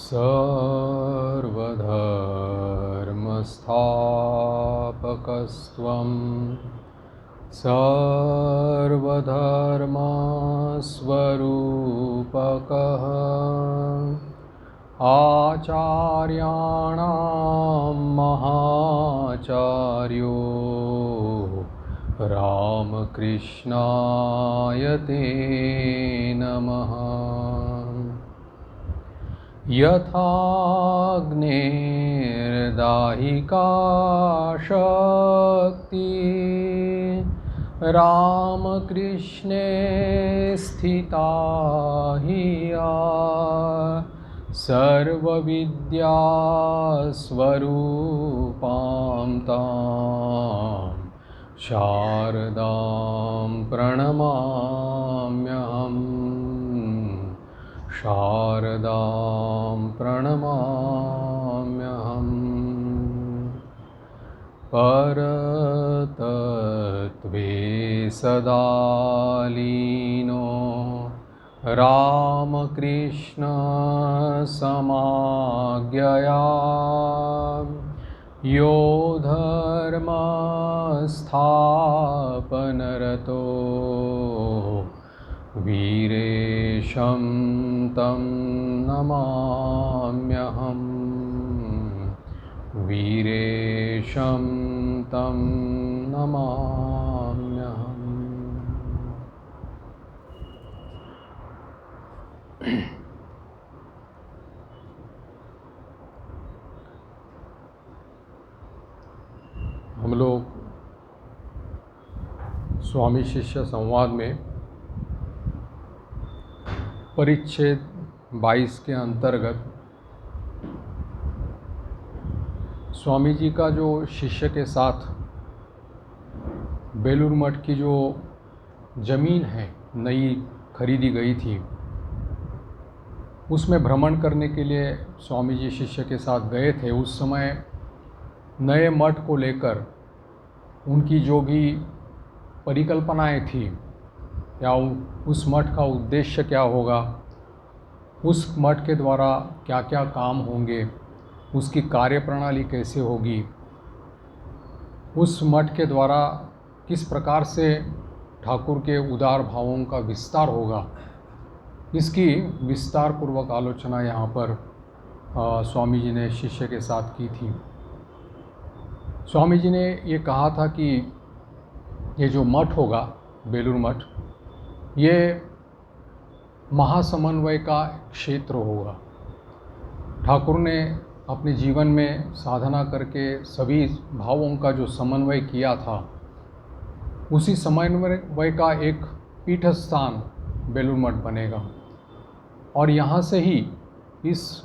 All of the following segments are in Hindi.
सर्वधर्मस्थापकस्त्वं सर्वधर्मस्वरूपकः आचार्याणां महाचार्यो रामकृष्णाय ते नमः। यथाग्नेर्दाहिका शक्ति रामकृष्णे स्थिता हि या सर्वविद्यास्वरूपां तां शारदां प्रणमाम्यहम्। शारदां प्रणमाम्यहम्। परतत्त्वे सदा लीनो रामकृष्णसमाज्ञया यो धर्मस्थापनरतो वीरेशं तं नमाम्यहम्। वीरेशं तं नमाम्यहम्। हम लोग स्वामी शिष्य संवाद में परिच्छेद 22 के अंतर्गत स्वामी जी का जो शिष्य के साथ बेलूर मठ की जो ज़मीन है नई खरीदी गई थी, उसमें भ्रमण करने के लिए स्वामी जी शिष्य के साथ गए थे। उस समय नए मठ को लेकर उनकी जो भी परिकल्पनाएं थी या उस मठ का उद्देश्य क्या होगा, उस मठ के द्वारा क्या क्या काम होंगे, उसकी कार्यप्रणाली कैसे होगी, उस मठ के द्वारा किस प्रकार से ठाकुर के उदार भावों का विस्तार होगा, इसकी विस्तार पूर्वक आलोचना यहाँ पर स्वामी जी ने शिष्य के साथ की थी। स्वामी जी ने ये कहा था कि ये जो मठ होगा बेलूर मठ, ये महासमन्वय का क्षेत्र होगा। ठाकुर ने अपने जीवन में साधना करके सभी भावों का जो समन्वय किया था, उसी समन्वय का एक पीठ स्थान बेलूर मठ बनेगा और यहाँ से ही इस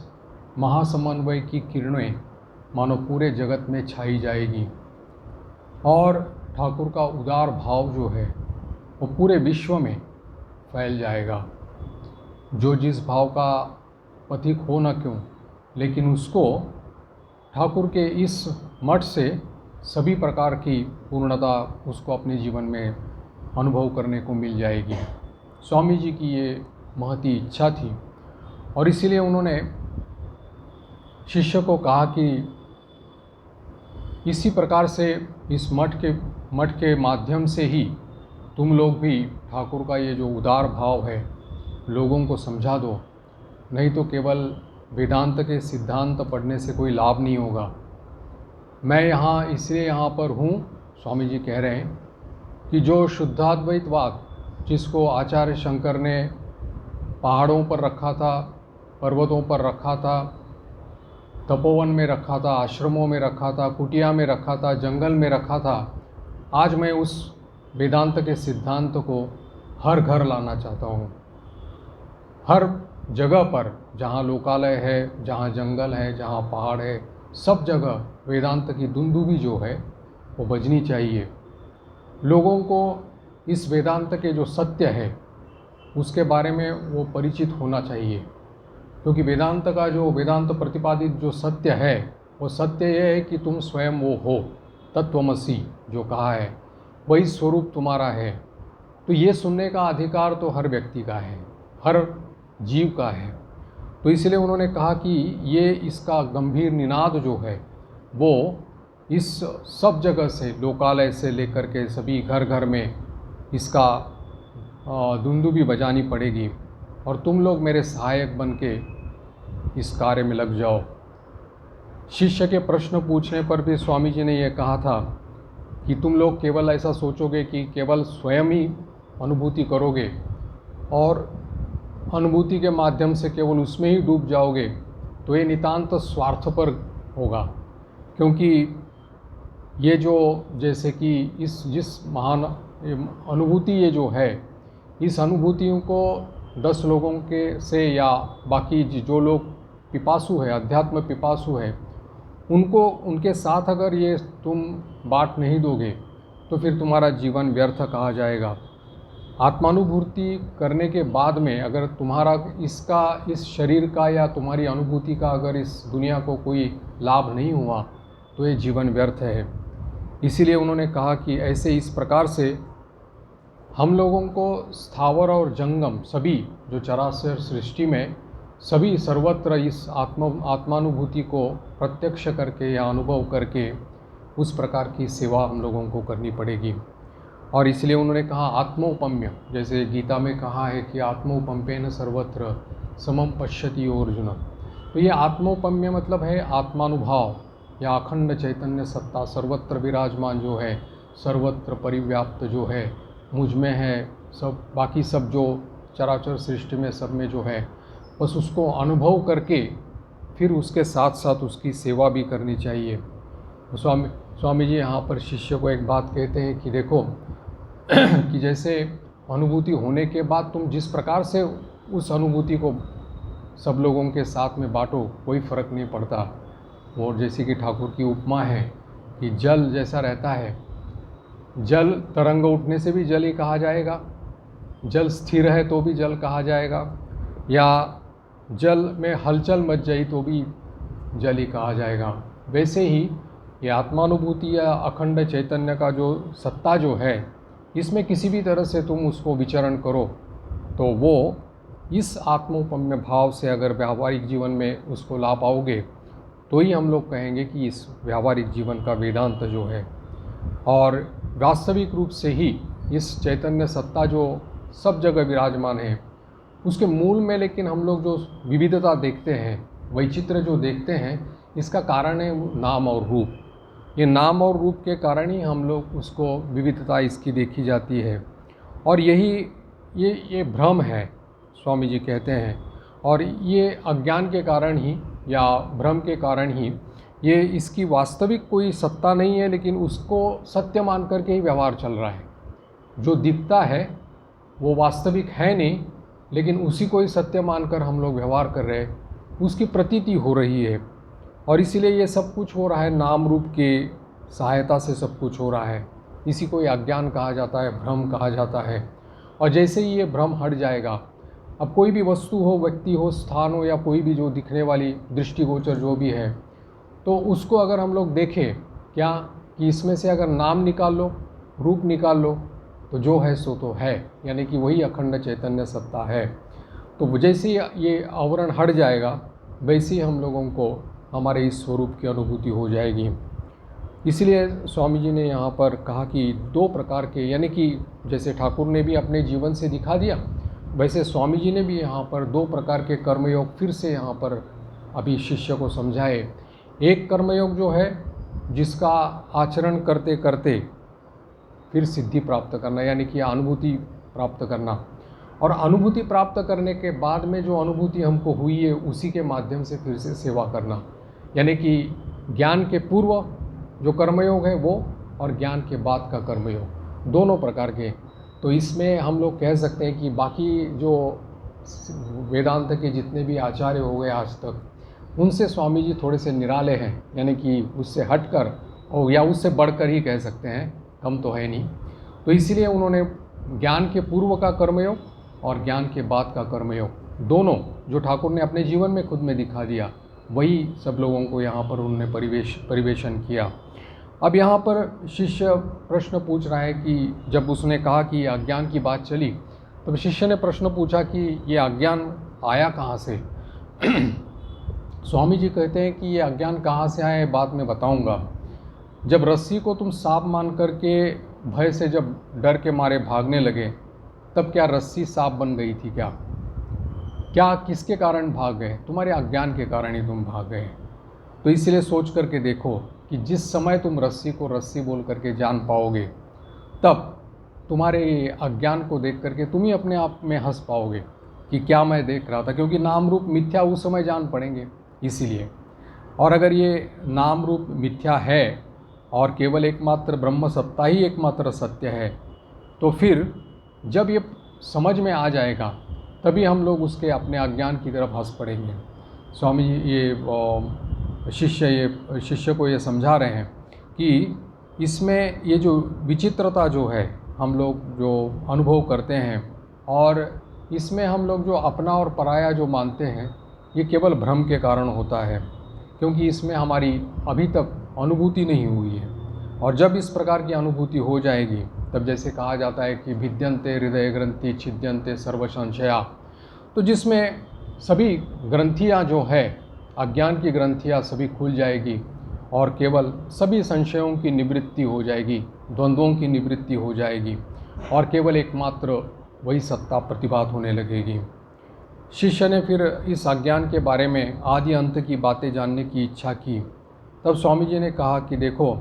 महासमन्वय की किरणें मानो पूरे जगत में छाई जाएगी और ठाकुर का उदार भाव जो है वो पूरे विश्व में फैल जाएगा। जो जिस भाव का पथिक हो न क्यों, लेकिन उसको ठाकुर के इस मठ से सभी प्रकार की पूर्णता उसको अपने जीवन में अनुभव करने को मिल जाएगी। स्वामी जी की ये महती इच्छा थी और इसीलिए उन्होंने शिष्य को कहा कि इसी प्रकार से इस मठ के माध्यम से ही तुम लोग भी ठाकुर का ये जो उदार भाव है लोगों को समझा दो, नहीं तो केवल वेदांत के सिद्धांत पढ़ने से कोई लाभ नहीं होगा। मैं इसलिए यहाँ पर हूँ, स्वामी जी कह रहे हैं कि जो शुद्धाद्वैतवाद जिसको आचार्य शंकर ने पहाड़ों पर रखा था, पर्वतों पर रखा था, तपोवन में रखा था, आश्रमों में रखा था, कुटिया में रखा था, जंगल में रखा था, आज मैं उस वेदांत के सिद्धांत को हर घर लाना चाहता हूँ। हर जगह पर जहाँ लोकालय है, जहाँ जंगल है, जहाँ पहाड़ है, सब जगह वेदांत की दुंदुभी जो है वो बजनी चाहिए। लोगों को इस वेदांत के जो सत्य है उसके बारे में वो परिचित होना चाहिए, क्योंकि वेदांत का जो वेदांत प्रतिपादित जो सत्य है वो सत्य ये है कि तुम स्वयं वो हो, तत्वमसि जो कहा है वही स्वरूप तुम्हारा है। तो ये सुनने का अधिकार तो हर व्यक्ति का है, हर जीव का है। तो इसलिए उन्होंने कहा कि ये इसका गंभीर निनाद जो है वो इस सब जगह से, लोकालय से लेकर के सभी घर घर में इसका दुंदुभी बजानी पड़ेगी और तुम लोग मेरे सहायक बन के इस कार्य में लग जाओ। शिष्य के प्रश्न पूछने पर भी स्वामी जी ने यह कहा था कि तुम लोग केवल ऐसा सोचोगे कि केवल स्वयं ही अनुभूति करोगे और अनुभूति के माध्यम से केवल उसमें ही डूब जाओगे, तो ये नितांत स्वार्थपर होगा। क्योंकि ये जो जैसे कि जिस महान अनुभूति ये जो है, इस अनुभूतियों को 10 लोगों के से या बाकी जो लोग पिपासु है, अध्यात्म पिपासु है, उनके साथ अगर ये तुम बांट नहीं दोगे तो फिर तुम्हारा जीवन व्यर्थ कहा जाएगा। आत्मानुभूति करने के बाद में अगर तुम्हारा इस शरीर का या तुम्हारी अनुभूति का अगर इस दुनिया को कोई लाभ नहीं हुआ तो ये जीवन व्यर्थ है। इसीलिए उन्होंने कहा कि ऐसे इस प्रकार से हम लोगों को स्थावर और जंगम सभी जो चराचर सृष्टि में सभी सर्वत्र इस आत्मानुभूति को प्रत्यक्ष करके या अनुभव करके उस प्रकार की सेवा हम लोगों को करनी पड़ेगी। और इसलिए उन्होंने कहा आत्मोपम्य, जैसे गीता में कहा है कि आत्मोपम्येन सर्वत्र समम पश्यति अर्जुन। तो ये आत्मोपम्य मतलब है आत्मानुभाव या अखंड चैतन्य सत्ता सर्वत्र विराजमान जो है, सर्वत्र परिव्याप्त जो है, मुझ में है, सब बाकी सब जो चराचर सृष्टि में सब में जो है, बस उसको अनुभव करके फिर उसके साथ साथ उसकी सेवा भी करनी चाहिए। स्वामी जी यहाँ पर शिष्य को एक बात कहते हैं कि देखो कि जैसे अनुभूति होने के बाद तुम जिस प्रकार से उस अनुभूति को सब लोगों के साथ में बांटो, कोई फ़र्क नहीं पड़ता। और जैसे कि ठाकुर की उपमा है कि जल जैसा रहता है, जल तरंग उठने से भी जल ही कहा जाएगा, जल स्थिर है तो भी जल कहा जाएगा, या जल में हलचल मच जाई तो भी जल ही कहा जाएगा। वैसे ही ये आत्मानुभूति या अखंड चैतन्य का जो सत्ता जो है, इसमें किसी भी तरह से तुम उसको विचरण करो तो वो इस आत्मोपम्य भाव से अगर व्यावहारिक जीवन में उसको ला पाओगे तो ही हम लोग कहेंगे कि इस व्यावहारिक जीवन का वेदांत जो है। और वास्तविक रूप से ही इस चैतन्य सत्ता जो सब जगह विराजमान है, उसके मूल में लेकिन हम लोग जो विविधता देखते हैं, वैचित्र्य जो देखते हैं, इसका कारण है नाम और रूप। ये नाम और रूप के कारण ही हम लोग उसको विविधता इसकी देखी जाती है। और यही ये भ्रम है, स्वामी जी कहते हैं। और ये अज्ञान के कारण ही या भ्रम के कारण ही ये इसकी वास्तविक कोई सत्ता नहीं है, लेकिन उसको सत्य मान करके ही व्यवहार चल रहा है। जो दिखता है वो वास्तविक है नहीं, लेकिन उसी को ही सत्य मानकर हम लोग व्यवहार कर रहे हैं, उसकी प्रतीति हो रही है। और इसीलिए ये सब कुछ हो रहा है, नाम रूप की सहायता से सब कुछ हो रहा है। इसी को अज्ञान कहा जाता है, भ्रम कहा जाता है। और जैसे ही ये भ्रम हट जाएगा, अब कोई भी वस्तु हो, व्यक्ति हो, स्थान हो, या कोई भी जो दिखने वाली दृष्टिगोचर जो भी है, तो उसको अगर हम लोग देखें क्या कि इसमें से अगर नाम निकाल लो, रूप निकाल लो, तो जो है सो तो है, यानी कि वही अखंड चैतन्य सत्ता है। तो जैसे ये आवरण हट जाएगा, वैसे ही हम लोगों को हमारे इस स्वरूप की अनुभूति हो जाएगी। इसलिए स्वामी जी ने यहाँ पर कहा कि 2 प्रकार के, यानी कि जैसे ठाकुर ने भी अपने जीवन से दिखा दिया, वैसे स्वामी जी ने भी यहाँ पर 2 प्रकार के कर्मयोग फिर से यहाँ पर अभी शिष्य को समझाए। एक कर्मयोग जो है जिसका आचरण करते करते फिर सिद्धि प्राप्त करना, यानी कि अनुभूति प्राप्त करना। और अनुभूति प्राप्त करने के बाद में जो अनुभूति हमको हुई है, उसी के माध्यम से फिर से सेवा करना, यानी कि ज्ञान के पूर्व जो कर्मयोग है वो, और ज्ञान के बाद का कर्मयोग, दोनों प्रकार के। तो इसमें हम लोग कह सकते हैं कि बाकी जो वेदांत के जितने भी आचार्य हो गए आज तक, उनसे स्वामी जी थोड़े से निराले हैं, यानी कि उससे हटकर और या उससे बढ़कर ही कह सकते हैं, कम तो है नहीं। तो इसीलिए उन्होंने ज्ञान के पूर्व का कर्मयोग और ज्ञान के बाद का कर्मयोग दोनों जो ठाकुर ने अपने जीवन में खुद में दिखा दिया, वही सब लोगों को यहाँ पर उन्होंने परिवेशन किया। अब यहाँ पर शिष्य प्रश्न पूछ रहा है कि जब उसने कहा कि अज्ञान की बात चली, तब शिष्य ने प्रश्न पूछा कि ये अज्ञान आया कहाँ से। स्वामी जी कहते हैं कि ये अज्ञान कहाँ से आया है बात मैं बताऊंगा। जब रस्सी को तुम सांप मान करके भय से जब डर के मारे भागने लगे, तब क्या रस्सी सांप बन गई थी? क्या क्या किसके कारण भाग गए? तुम्हारे अज्ञान के कारण ही तुम भाग गए। तो इसलिए सोच करके देखो कि जिस समय तुम रस्सी को रस्सी बोल करके जान पाओगे, तब तुम्हारे अज्ञान को देख करके तुम ही अपने आप में हंस पाओगे कि क्या मैं देख रहा था, क्योंकि नाम रूप मिथ्या उस समय जान पड़ेंगे इसीलिए। और अगर ये नाम रूप मिथ्या है और केवल एकमात्र ब्रह्म सत्ता ही एकमात्र सत्य है, तो फिर जब ये समझ में आ जाएगा तभी हम लोग उसके अपने अज्ञान की तरफ हंस पड़ेंगे। स्वामी जी ये शिष्य को ये समझा रहे हैं कि इसमें ये जो विचित्रता जो है हम लोग जो अनुभव करते हैं, और इसमें हम लोग जो अपना और पराया जो मानते हैं, ये केवल भ्रम के कारण होता है, क्योंकि इसमें हमारी अभी तक अनुभूति नहीं हुई है। और जब इस प्रकार की अनुभूति हो जाएगी, तब जैसे कहा जाता है कि भिद्यन्ते हृदय ग्रंथि छिद्यन्ते सर्व संशया, तो जिसमें सभी ग्रंथियाँ जो है, अज्ञान की ग्रंथियाँ सभी खुल जाएगी और केवल सभी संशयों की निवृत्ति हो जाएगी, द्वंद्वों की निवृत्ति हो जाएगी और केवल एकमात्र वही सत्ता प्रतिभात होने लगेगी। शिष्य ने फिर इस अज्ञान के बारे में आदि अंत की बातें जानने की इच्छा की। तब स्वामी जी ने कहा कि देखो,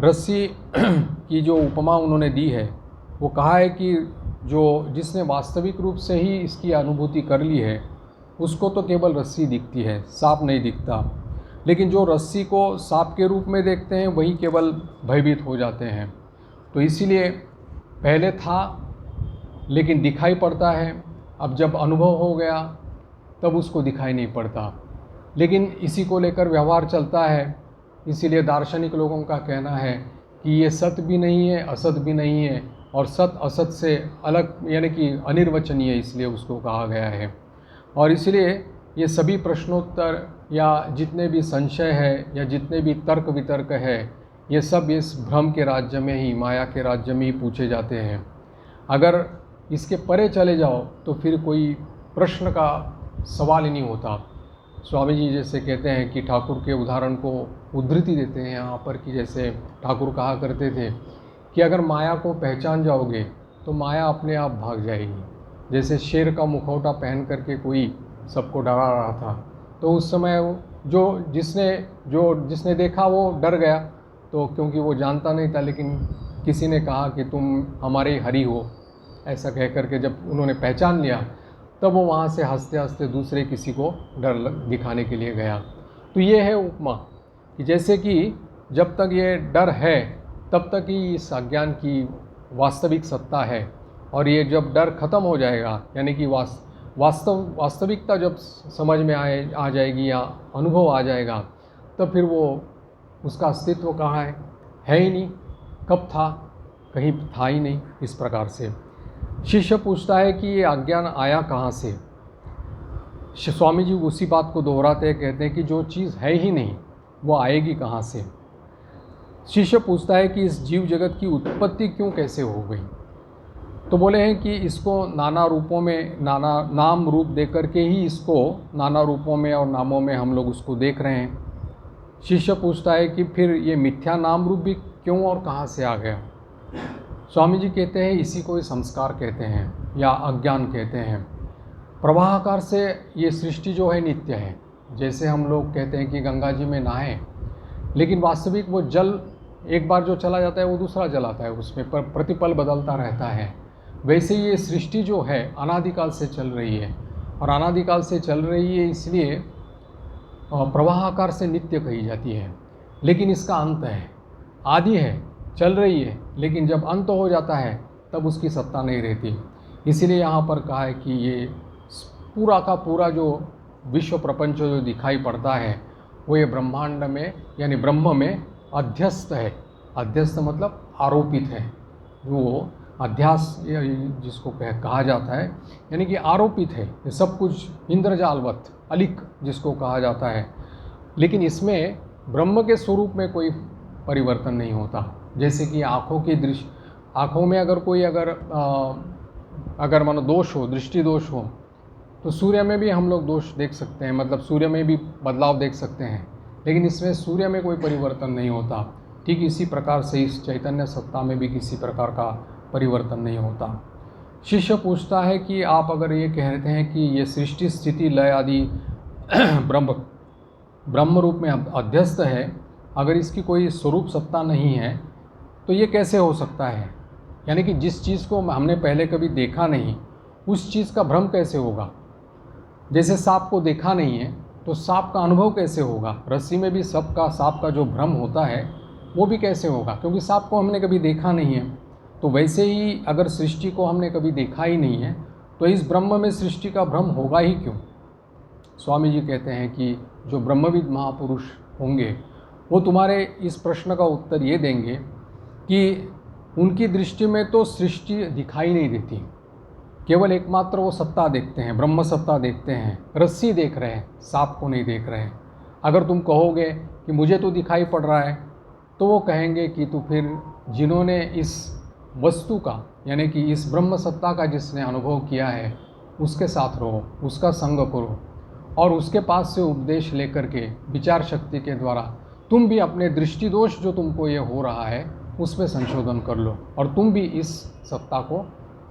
रस्सी की जो उपमा उन्होंने दी है, वो कहा है कि जिसने वास्तविक रूप से ही इसकी अनुभूति कर ली है, उसको तो केवल रस्सी दिखती है, सांप नहीं दिखता। लेकिन जो रस्सी को सांप के रूप में देखते हैं, वही केवल भयभीत हो जाते हैं। तो इसीलिए पहले था लेकिन दिखाई पड़ता है, अब जब अनुभव हो गया तब उसको दिखाई नहीं पड़ता। लेकिन इसी को लेकर व्यवहार चलता है। इसीलिए दार्शनिक लोगों का कहना है कि ये सत भी नहीं है, असत भी नहीं है, और सत असत से अलग यानी कि अनिर्वचनीय, इसलिए उसको कहा गया है। और इसलिए ये सभी प्रश्नोत्तर या जितने भी संशय है या जितने भी तर्क वितर्क है, ये सब इस भ्रम के राज्य में ही, माया के राज्य में ही पूछे जाते हैं। अगर इसके परे चले जाओ तो फिर कोई प्रश्न का सवाल ही नहीं होता। स्वामी जी जैसे कहते हैं कि ठाकुर के उदाहरण को उद्धृति देते हैं यहाँ पर, कि जैसे ठाकुर कहा करते थे कि अगर माया को पहचान जाओगे तो माया अपने आप भाग जाएगी। जैसे शेर का मुखौटा पहन करके कोई सबको डरा रहा था, तो उस समय जिसने देखा वो डर गया, तो क्योंकि वो जानता नहीं था, लेकिन किसी ने कहा कि तुम हमारे हरि हो, ऐसा कह करके जब उन्होंने पहचान लिया, तब वो वहाँ से हंसते हंसते दूसरे किसी को डर दिखाने के लिए गया। तो ये है उपमा कि जैसे कि जब तक ये डर है तब तक ही इस अज्ञान की वास्तविक सत्ता है, और ये जब डर खत्म हो जाएगा, यानी कि वास्तविकता जब समझ में आ जाएगी या अनुभव आ जाएगा, तब फिर वो उसका अस्तित्व कहाँ है ही नहीं, कब था, कहीं था ही नहीं। इस प्रकार से शिष्य पूछता है कि ये अज्ञान आया कहाँ से। स्वामी जी उसी बात को दोहराते हैं, कहते हैं कि जो चीज़ है ही नहीं वो आएगी कहाँ से। शिष्य पूछता है कि इस जीव जगत की उत्पत्ति क्यों कैसे हो गई। तो बोले हैं कि इसको नाना रूपों में, नाना नाम रूप दे करके ही इसको नाना रूपों में और नामों में हम लोग उसको देख रहे हैं। शिष्य पूछता है कि फिर ये मिथ्या नाम रूप भी क्यों और कहाँ से आ गया। स्वामी जी कहते हैं इसी को संस्कार कहते हैं या अज्ञान कहते हैं। प्रवाहकार से ये सृष्टि जो है नित्य है। जैसे हम लोग कहते हैं कि गंगा जी में नहाएं, लेकिन वास्तविक वो जल एक बार जो चला जाता है वो दूसरा जल आता है, उसमें प्रतिपल बदलता रहता है। वैसे ये सृष्टि जो है अनादिकाल से चल रही है, और अनादिकाल से चल रही है इसलिए प्रवाहाकार से नित्य कही जाती है। लेकिन इसका अंत है, आदि है, चल रही है, लेकिन जब अंत हो जाता है तब उसकी सत्ता नहीं रहती। इसीलिए यहाँ पर कहा है कि ये पूरा का पूरा जो विश्व प्रपंच जो दिखाई पड़ता है वो ये ब्रह्मांड में यानी ब्रह्म में अध्यस्त है। अध्यस्त मतलब आरोपित है। वो अध्यास जिसको कहा जाता है, यानी कि आरोपित है। ये सब कुछ इंद्रजालवत अलिक जिसको कहा जाता है, लेकिन इसमें ब्रह्म के स्वरूप में कोई परिवर्तन नहीं होता। जैसे कि आँखों की दृष्टि, आँखों में अगर कोई अगर मानो दोष हो, दृष्टि दोष हो, तो सूर्य में भी हम लोग दोष देख सकते हैं, मतलब सूर्य में भी बदलाव देख सकते हैं, लेकिन इसमें सूर्य में कोई परिवर्तन नहीं होता। ठीक इसी प्रकार से इस चैतन्य सत्ता में भी किसी प्रकार का परिवर्तन नहीं होता। शिष्य पूछता है कि आप अगर ये कहते हैं कि ये सृष्टि स्थिति लय आदि ब्रह्म रूप में अध्यस्त है, अगर इसकी कोई स्वरूप सत्ता नहीं है तो ये कैसे हो सकता है? यानी कि जिस चीज़ को हमने पहले कभी देखा नहीं, उस चीज़ का भ्रम कैसे होगा? जैसे सांप को देखा नहीं है तो सांप का अनुभव कैसे होगा? रस्सी में भी सांप का जो भ्रम होता है वो भी कैसे होगा? क्योंकि सांप को हमने कभी देखा नहीं है। तो वैसे ही अगर सृष्टि को हमने कभी देखा ही नहीं है तो इस ब्रह्म में सृष्टि का भ्रम होगा ही क्यों? स्वामी जी कहते हैं कि जो ब्रह्मविद महापुरुष होंगे वो तुम्हारे इस प्रश्न का उत्तर ये देंगे कि उनकी दृष्टि में तो सृष्टि दिखाई नहीं देती, केवल एकमात्र वो सत्ता देखते हैं, ब्रह्म सत्ता देखते हैं, रस्सी देख रहे हैं, सांप को नहीं देख रहे हैं। अगर तुम कहोगे कि मुझे तो दिखाई पड़ रहा है, तो वो कहेंगे कि तो फिर जिन्होंने इस वस्तु का यानी कि इस ब्रह्म सत्ता का जिसने अनुभव किया है उसके साथ रहो, उसका संग करो और उसके पास से उपदेश लेकर के विचार शक्ति के द्वारा तुम भी अपने दृष्टि दोष जो तुमको ये हो रहा है उसमें संशोधन कर लो और तुम भी इस सत्ता को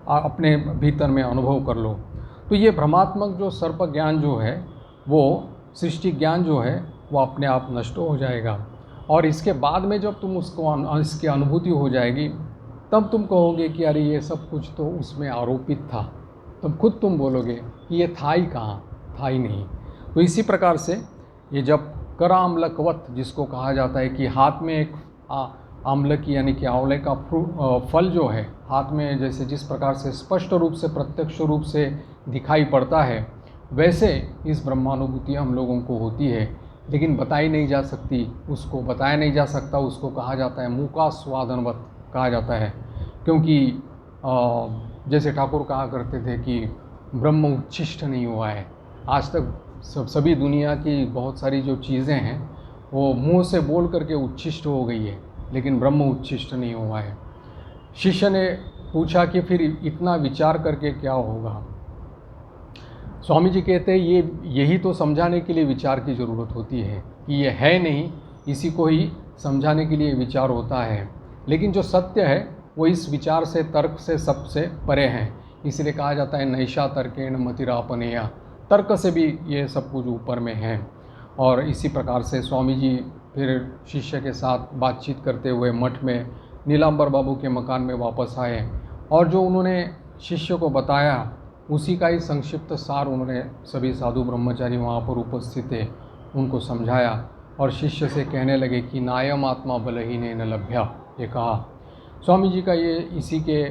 अपने भीतर में अनुभव कर लो। तो ये भ्रमात्मक जो सर्प ज्ञान जो है, वो सृष्टि ज्ञान जो है, वो अपने आप नष्ट हो जाएगा। और इसके बाद में जब तुम उसको इसकी अनुभूति हो जाएगी तब तुम कहोगे कि अरे ये सब कुछ तो उसमें आरोपित था। तब खुद तुम बोलोगे कि ये था ही कहाँ, था ही नहीं। तो इसी प्रकार से ये जब कराम्लकवत जिसको कहा जाता है कि हाथ में एक आम्लकी यानी कि आंवले का फल जो है हाथ में जैसे जिस प्रकार से स्पष्ट रूप से प्रत्यक्ष रूप से दिखाई पड़ता है, वैसे इस ब्रह्मानुभूति हम लोगों को होती है, लेकिन बताई नहीं जा सकती, उसको बताया नहीं जा सकता। उसको कहा जाता है मूकास्वादनवत कहा जाता है, क्योंकि जैसे ठाकुर कहा करते थे कि ब्रह्म उच्छिष्ट नहीं हुआ है। आज तक सभी दुनिया की बहुत सारी जो चीज़ें हैं वो मुंह से बोल करके उच्छिष्ट हो गई है, लेकिन ब्रह्म उच्छिष्ट नहीं हुआ है। शिष्य ने पूछा कि फिर इतना विचार करके क्या होगा? स्वामी जी कहते हैं यही तो समझाने के लिए विचार की ज़रूरत होती है कि ये है नहीं, इसी को ही समझाने के लिए विचार होता है। लेकिन जो सत्य है वो इस विचार से, तर्क से सबसे परे हैं। इसलिए कहा जाता है नैषा तर्केण मतिरापनेया, तर्क से भी ये सब कुछ ऊपर में है। और इसी प्रकार से स्वामी जी फिर शिष्य के साथ बातचीत करते हुए मठ में नीलांबर बाबू के मकान में वापस आए और जो उन्होंने शिष्य को बताया उसी का ही संक्षिप्त सार उन्होंने सभी साधु ब्रह्मचारी वहाँ पर उपस्थित थे उनको समझाया और शिष्य से कहने लगे कि नायम आत्मा बलहीने न लभ्या। ये कहा स्वामी जी का ये इसी के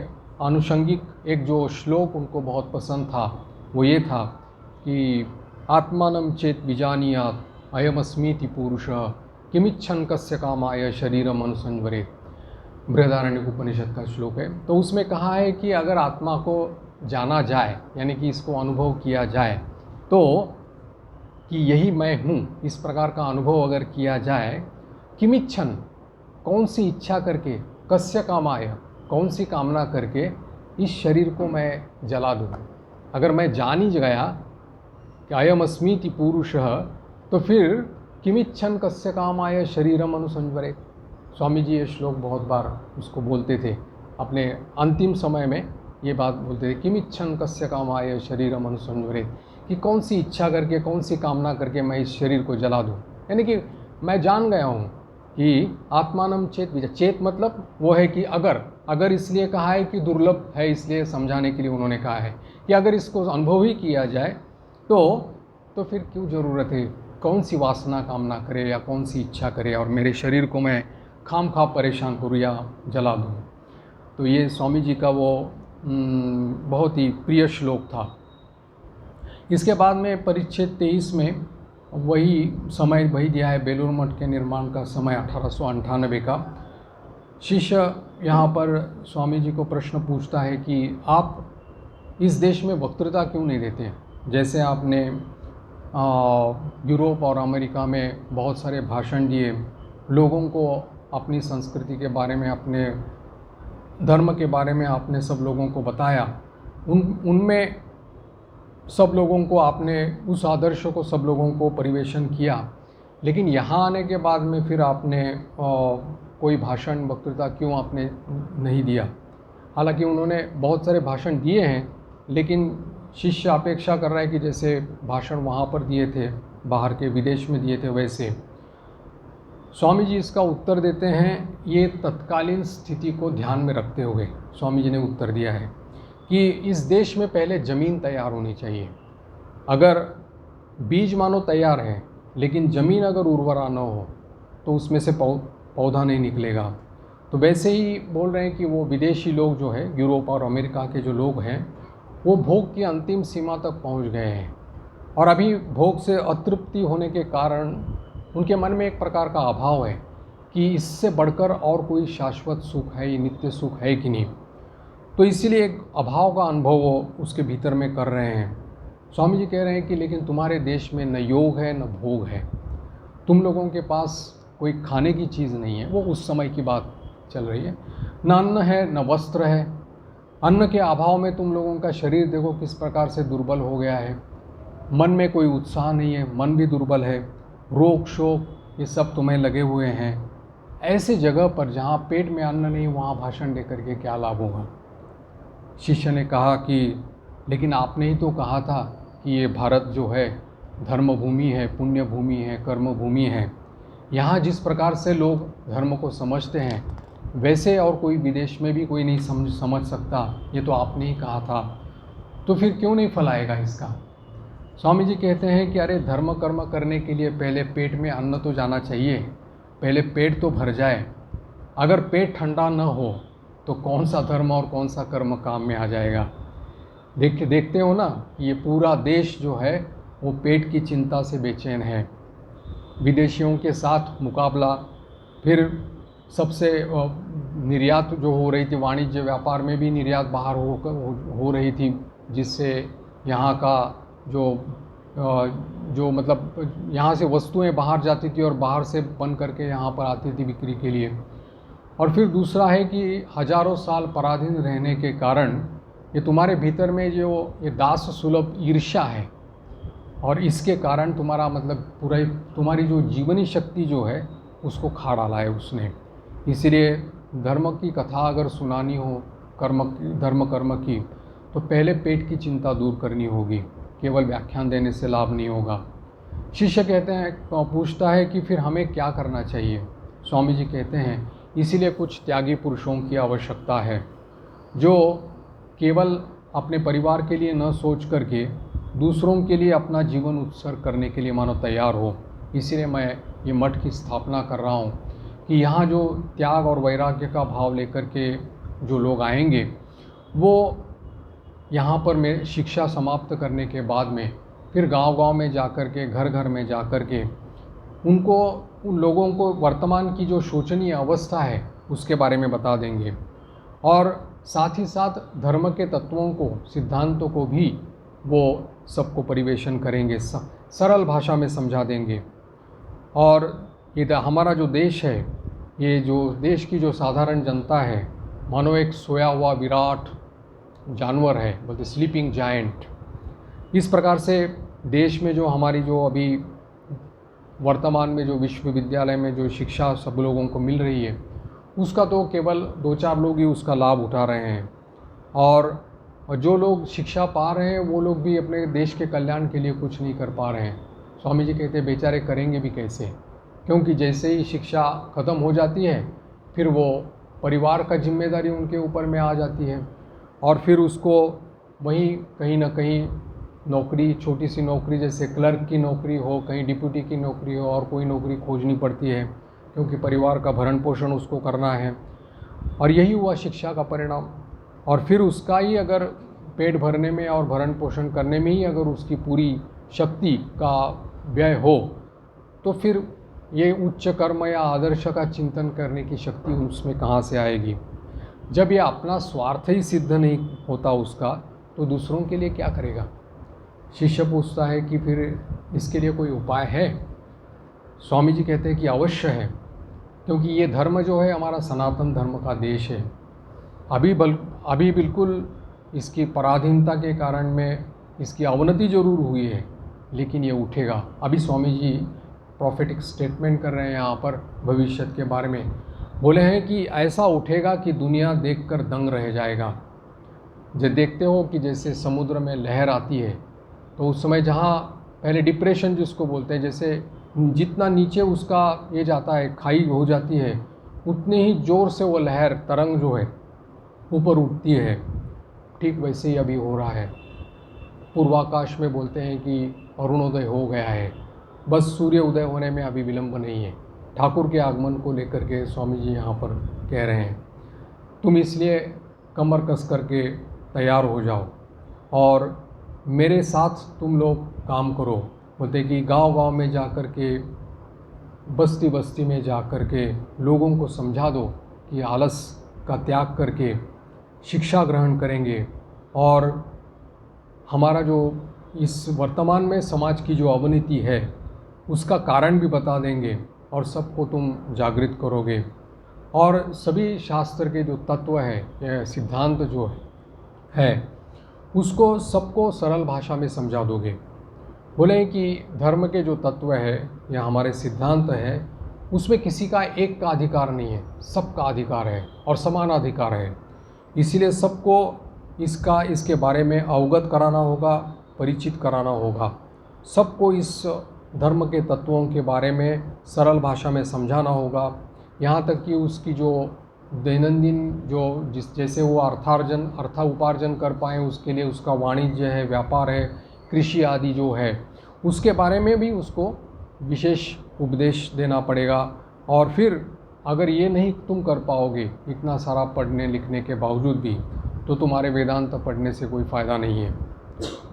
आनुषंगिक एक जो श्लोक उनको बहुत पसंद था वो ये था कि आत्मानं चेत विजानीयात् अयमस्मीति पुरुषः किमिच्छन् कस्य कामाय शरीरम अनुसंवरेत्, बृहदारण्यक उपनिषद का श्लोक है। तो उसमें कहा है कि अगर आत्मा को जाना जाए यानी कि इसको अनुभव किया जाए तो कि यही मैं हूँ, इस प्रकार का अनुभव अगर किया जाए, किमिच्छन् कौन सी इच्छा करके, कस्य कामाय कौन सी कामना करके इस शरीर को मैं जला दूँ। अगर मैं जान ही गया कि अयम अस्मीति पुरुषः तो फिर किमिच्छन् कस्य कामाय शरीरम अनुसंवरेत्। स्वामी जी ये श्लोक बहुत बार उसको बोलते थे, अपने अंतिम समय में ये बात बोलते थे, किमिच्छन् कस्य कामाय शरीरम अनुसंवरेत्, कि कौन सी इच्छा करके, कौन सी कामना करके मैं इस शरीर को जला दूँ। यानी कि मैं जान गया हूँ कि आत्मानं चेत विजा, चेत मतलब वो है कि अगर इसलिए कहा है कि दुर्लभ है, इसलिए समझाने के लिए उन्होंने कहा है कि अगर इसको अनुभव ही किया जाए तो फिर क्यों ज़रूरत है, कौन सी वासना कामना करे या कौन सी इच्छा करे और मेरे शरीर को मैं खामखा परेशान करूँ या जला दूँ। तो ये स्वामी जी का वो बहुत ही प्रिय श्लोक था। इसके बाद में परिच्छेद 23 में वही समय वही दिया है, बेलूर मठ के निर्माण का समय 1898 का। शिष्य यहाँ पर स्वामी जी को प्रश्न पूछता है कि आप इस देश में वक्तृता क्यों नहीं देते? जैसे आपने यूरोप और अमेरिका में बहुत सारे भाषण दिए, लोगों को अपनी संस्कृति के बारे में, अपने धर्म के बारे में आपने सब लोगों को बताया, उनमें सब लोगों को आपने उस आदर्श को सब लोगों को परिवेशन किया, लेकिन यहाँ आने के बाद में फिर आपने कोई भाषण वक्तृता क्यों आपने नहीं दिया? हालांकि उन्होंने बहुत सारे भाषण दिए हैं, लेकिन शिष्य अपेक्षा कर रहा है कि जैसे भाषण वहाँ पर दिए थे, बाहर के विदेश में दिए थे, वैसे। स्वामी जी इसका उत्तर देते हैं, ये तत्कालीन स्थिति को ध्यान में रखते हुए स्वामी जी ने उत्तर दिया है कि इस देश में पहले ज़मीन तैयार होनी चाहिए। अगर बीज मानो तैयार है, लेकिन ज़मीन अगर उर्वरा न हो तो उसमें से पौधा नहीं निकलेगा। तो वैसे ही बोल रहे हैं कि वो विदेशी लोग जो है, यूरोप और अमेरिका के जो लोग हैं, वो भोग की अंतिम सीमा तक पहुंच गए हैं और अभी भोग से अतृप्ति होने के कारण उनके मन में एक प्रकार का अभाव है कि इससे बढ़कर और कोई शाश्वत सुख है, ये नित्य सुख है कि नहीं। तो इसीलिए एक अभाव का अनुभव वो उसके भीतर में कर रहे हैं। स्वामी जी कह रहे हैं कि लेकिन तुम्हारे देश में न योग है न भोग है, तुम लोगों के पास कोई खाने की चीज़ नहीं है। वो उस समय की बात चल रही है। न अन्न है न वस्त्र है। अन्न के अभाव में तुम लोगों का शरीर देखो किस प्रकार से दुर्बल हो गया है। मन में कोई उत्साह नहीं है, मन भी दुर्बल है। रोग शोक ये सब तुम्हें लगे हुए हैं। ऐसे जगह पर जहाँ पेट में अन्न नहीं, वहाँ भाषण दे करके क्या लाभ होगा? शिष्य ने कहा कि लेकिन आपने ही तो कहा था कि ये भारत जो है धर्म भूमि है, पुण्य भूमि है, कर्म भूमि है। यहाँ जिस प्रकार से लोग धर्म को समझते हैं, वैसे और कोई विदेश में भी कोई नहीं समझ सकता। ये तो आपने ही कहा था, तो फिर क्यों नहीं फैलाएगा इसका? स्वामी जी कहते हैं कि अरे धर्म कर्म करने के लिए पहले पेट में अन्न तो जाना चाहिए, पहले पेट तो भर जाए। अगर पेट ठंडा न हो तो कौन सा धर्म और कौन सा कर्म काम में आ जाएगा? देखते हो ना, ये पूरा देश जो है वो पेट की चिंता से बेचैन है। विदेशियों के साथ मुकाबला, फिर सबसे निर्यात जो हो रही थी, वाणिज्य व्यापार में भी निर्यात बाहर हो रही थी, जिससे यहाँ का जो मतलब यहाँ से वस्तुएं बाहर जाती थी और बाहर से बन करके यहाँ पर आती थी बिक्री के लिए। और फिर दूसरा है कि हजारों साल पराधीन रहने के कारण ये तुम्हारे भीतर में जो ये दास सुलभ ईर्ष्या है, और इसके कारण तुम्हारा मतलब पूरा तुम्हारी जो जीवनी शक्ति जो है उसको खा डाला है उसने। इसीलिए धर्म की कथा अगर सुनानी हो, धर्म कर्म की, तो पहले पेट की चिंता दूर करनी होगी। केवल व्याख्यान देने से लाभ नहीं होगा। शिष्य कहते हैं, पूछता है कि फिर हमें क्या करना चाहिए? स्वामी जी कहते हैं, इसीलिए कुछ त्यागी पुरुषों की आवश्यकता है, जो केवल अपने परिवार के लिए न सोच करके दूसरों के लिए अपना जीवन उत्सर्ग करने के लिए मानो तैयार हो। इसीलिए मैं ये मठ की स्थापना कर रहा हूँ कि यहाँ जो त्याग और वैराग्य का भाव लेकर के जो लोग आएंगे, वो यहाँ पर मैं शिक्षा समाप्त करने के बाद में फिर गांव-गांव में जाकर के, घर-घर में जाकर के उन लोगों को वर्तमान की जो शोचनीय अवस्था है उसके बारे में बता देंगे, और साथ ही साथ धर्म के तत्वों को, सिद्धांतों को भी वो सबको परिवेशन करेंगे, सरल भाषा में समझा देंगे। और ये हमारा जो देश है, ये जो देश की जो साधारण जनता है, मानो एक सोया हुआ विराट जानवर है, बोलते स्लीपिंग जायंट। इस प्रकार से देश में जो हमारी जो अभी वर्तमान में जो विश्वविद्यालय में जो शिक्षा सब लोगों को मिल रही है, उसका तो केवल 2-4 लोग ही उसका लाभ उठा रहे हैं, और जो लोग शिक्षा पा रहे हैं वो लोग भी अपने देश के कल्याण के लिए कुछ नहीं कर पा रहे हैं। स्वामी जी कहते हैं बेचारे करेंगे भी कैसे, क्योंकि जैसे ही शिक्षा ख़त्म हो जाती है फिर वो परिवार का जिम्मेदारी उनके ऊपर में आ जाती है, और फिर उसको वहीं कहीं ना कहीं नौकरी, छोटी सी नौकरी जैसे क्लर्क की नौकरी हो, कहीं डिप्यूटी की नौकरी हो, और कोई नौकरी खोजनी पड़ती है, क्योंकि परिवार का भरण पोषण उसको करना है। और यही हुआ शिक्षा का परिणाम। और फिर उसका ही अगर पेट भरने में और भरण पोषण करने में ही अगर उसकी पूरी शक्ति का व्यय हो, तो फिर ये उच्च कर्म या आदर्श का चिंतन करने की शक्ति उसमें कहाँ से आएगी? जब ये अपना स्वार्थ ही सिद्ध नहीं होता उसका, तो दूसरों के लिए क्या करेगा? शिष्य पूछता है कि फिर इसके लिए कोई उपाय है? स्वामी जी कहते हैं कि अवश्य है, क्योंकि ये धर्म जो है हमारा सनातन धर्म का देश है। अभी बिल्कुल इसकी पराधीनता के कारण में इसकी अवनति जरूर हुई है, लेकिन ये उठेगा। अभी स्वामी जी प्रॉफिटिक स्टेटमेंट कर रहे हैं यहाँ पर भविष्य के बारे में। बोले हैं कि ऐसा उठेगा कि दुनिया देखकर दंग रह जाएगा। जो देखते हो कि जैसे समुद्र में लहर आती है, तो उस समय जहाँ पहले डिप्रेशन जिसको बोलते हैं, जैसे जितना नीचे उसका ये जाता है, खाई हो जाती है, उतने ही ज़ोर से वो लहर तरंग जो है ऊपर उठती है। ठीक वैसे ही अभी हो रहा है। पूर्वाकाश में बोलते हैं कि अरुणोदय हो गया है, बस सूर्य उदय होने में अभी विलंब नहीं है। ठाकुर के आगमन को लेकर के स्वामी जी यहाँ पर कह रहे हैं, तुम इसलिए कमर कस करके तैयार हो जाओ और मेरे साथ तुम लोग काम करो। बोलते कि गांव-गांव में जा कर के, बस्ती बस्ती में जा कर के लोगों को समझा दो कि आलस का त्याग करके शिक्षा ग्रहण करेंगे, और हमारा जो इस वर्तमान में समाज की जो अवनति है उसका कारण भी बता देंगे, और सबको तुम जागृत करोगे, और सभी शास्त्र के जो तत्व है या सिद्धांत जो है उसको सबको सरल भाषा में समझा दोगे। बोले कि धर्म के जो तत्व है या हमारे सिद्धांत है उसमें किसी का एक का अधिकार नहीं है, सबका अधिकार है और समान अधिकार है। इसीलिए सबको इसके बारे में अवगत कराना होगा, परिचित कराना होगा। सबको इस धर्म के तत्वों के बारे में सरल भाषा में समझाना होगा, यहाँ तक कि उसकी जो दैनंदिन जो जैसे वो अर्थ उपार्जन कर पाएँ, उसके लिए उसका वाणिज्य है, व्यापार है, कृषि आदि जो है उसके बारे में भी उसको विशेष उपदेश देना पड़ेगा। और फिर अगर ये नहीं तुम कर पाओगे इतना सारा पढ़ने लिखने के बावजूद भी, तो तुम्हारे वेदांत पढ़ने से कोई फ़ायदा नहीं है।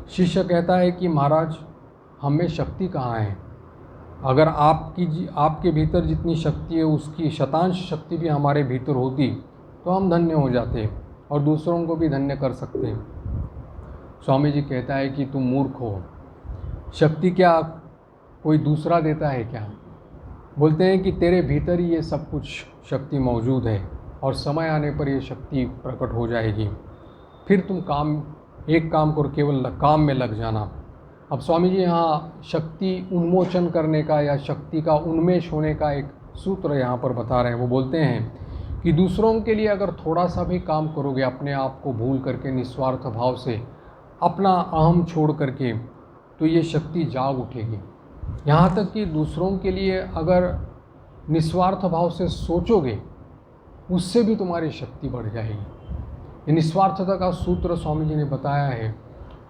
शिष्य कहता है कि महाराज हम में शक्ति कहाँ है? अगर आपके भीतर जितनी शक्ति है उसकी शतांश शक्ति भी हमारे भीतर होती तो हम धन्य हो जाते और दूसरों को भी धन्य कर सकते। स्वामी जी कहता है कि तुम मूर्ख हो, शक्ति क्या कोई दूसरा देता है क्या? बोलते हैं कि तेरे भीतर ही ये सब कुछ शक्ति मौजूद है और समय आने पर ये शक्ति प्रकट हो जाएगी। फिर तुम एक काम करो, केवल काम में लग जाना। अब स्वामी जी यहाँ शक्ति उन्मोचन करने का या शक्ति का उन्मेष होने का एक सूत्र यहाँ पर बता रहे हैं। वो बोलते हैं कि दूसरों के लिए अगर थोड़ा सा भी काम करोगे, अपने आप को भूल करके निस्वार्थ भाव से, अपना अहम छोड़ करके, तो ये शक्ति जाग उठेगी। यहाँ तक कि दूसरों के लिए अगर निस्वार्थ भाव से सोचोगे, उससे भी तुम्हारी शक्ति बढ़ जाएगी। ये निस्वार्थता का सूत्र स्वामी जी ने बताया है।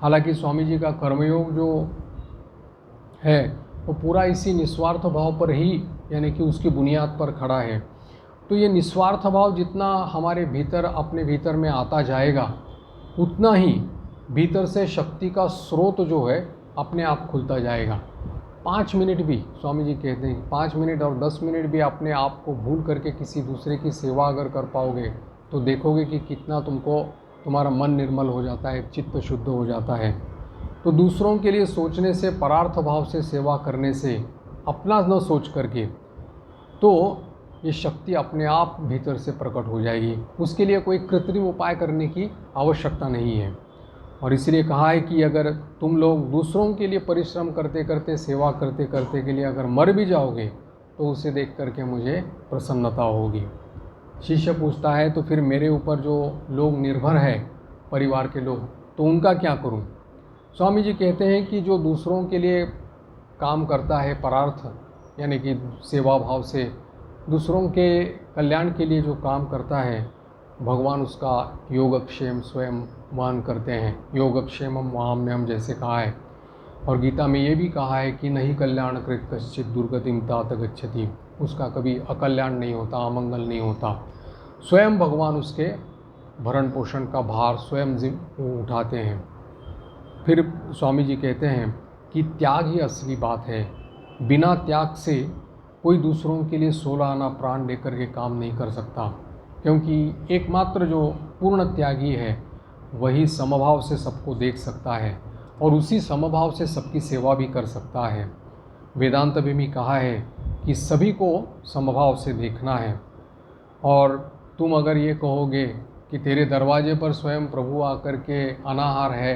हालांकि स्वामी जी का कर्मयोग जो है वो पूरा इसी निस्वार्थ भाव पर ही, यानी कि उसकी बुनियाद पर खड़ा है। तो ये निस्वार्थ भाव जितना हमारे भीतर, अपने भीतर में आता जाएगा, उतना ही भीतर से शक्ति का स्रोत जो है अपने आप खुलता जाएगा। 5 मिनट भी स्वामी जी कहते हैं, 5 मिनट और 10 मिनट भी अपने आप को भूल करके किसी दूसरे की सेवा अगर कर पाओगे, तो देखोगे कि कितना तुम्हारा मन निर्मल हो जाता है, चित्त शुद्ध हो जाता है। तो दूसरों के लिए सोचने से, परार्थ भाव से सेवा करने से, अपना न सोच करके, तो ये शक्ति अपने आप भीतर से प्रकट हो जाएगी। उसके लिए कोई कृत्रिम उपाय करने की आवश्यकता नहीं है। और इसलिए कहा है कि अगर तुम लोग दूसरों के लिए परिश्रम करते करते, सेवा करते करते के लिए अगर मर भी जाओगे, तो उसे देख करके मुझे प्रसन्नता होगी। शिष्य पूछता है, तो फिर मेरे ऊपर जो लोग निर्भर है, परिवार के लोग, तो उनका क्या करूं? स्वामी जी कहते हैं कि जो दूसरों के लिए काम करता है, परार्थ यानी कि सेवा भाव से दूसरों के कल्याण के लिए जो काम करता है, भगवान उसका योगक्षेम स्वयं वान करते हैं। योगक्षेमम वहाम्यम जैसे कहा है। और गीता में ये भी कहा है कि नहीं कल्याण कृत कश्चित दुर्गतिम तात गच्छति। उसका कभी अकल्याण नहीं होता, अमंगल नहीं होता। स्वयं भगवान उसके भरण पोषण का भार स्वयं उठाते हैं। फिर स्वामी जी कहते हैं कि त्याग ही असली बात है। बिना त्याग से कोई दूसरों के लिए 16 आना प्राण लेकर के काम नहीं कर सकता, क्योंकि एकमात्र जो पूर्ण त्यागी है वही समभाव से सबको देख सकता है और उसी समभाव से सबकी सेवा भी कर सकता है। वेदांत में भी कहा है कि सभी को समभाव से देखना है। और तुम अगर ये कहोगे कि तेरे दरवाजे पर स्वयं प्रभु आकर के अनाहार है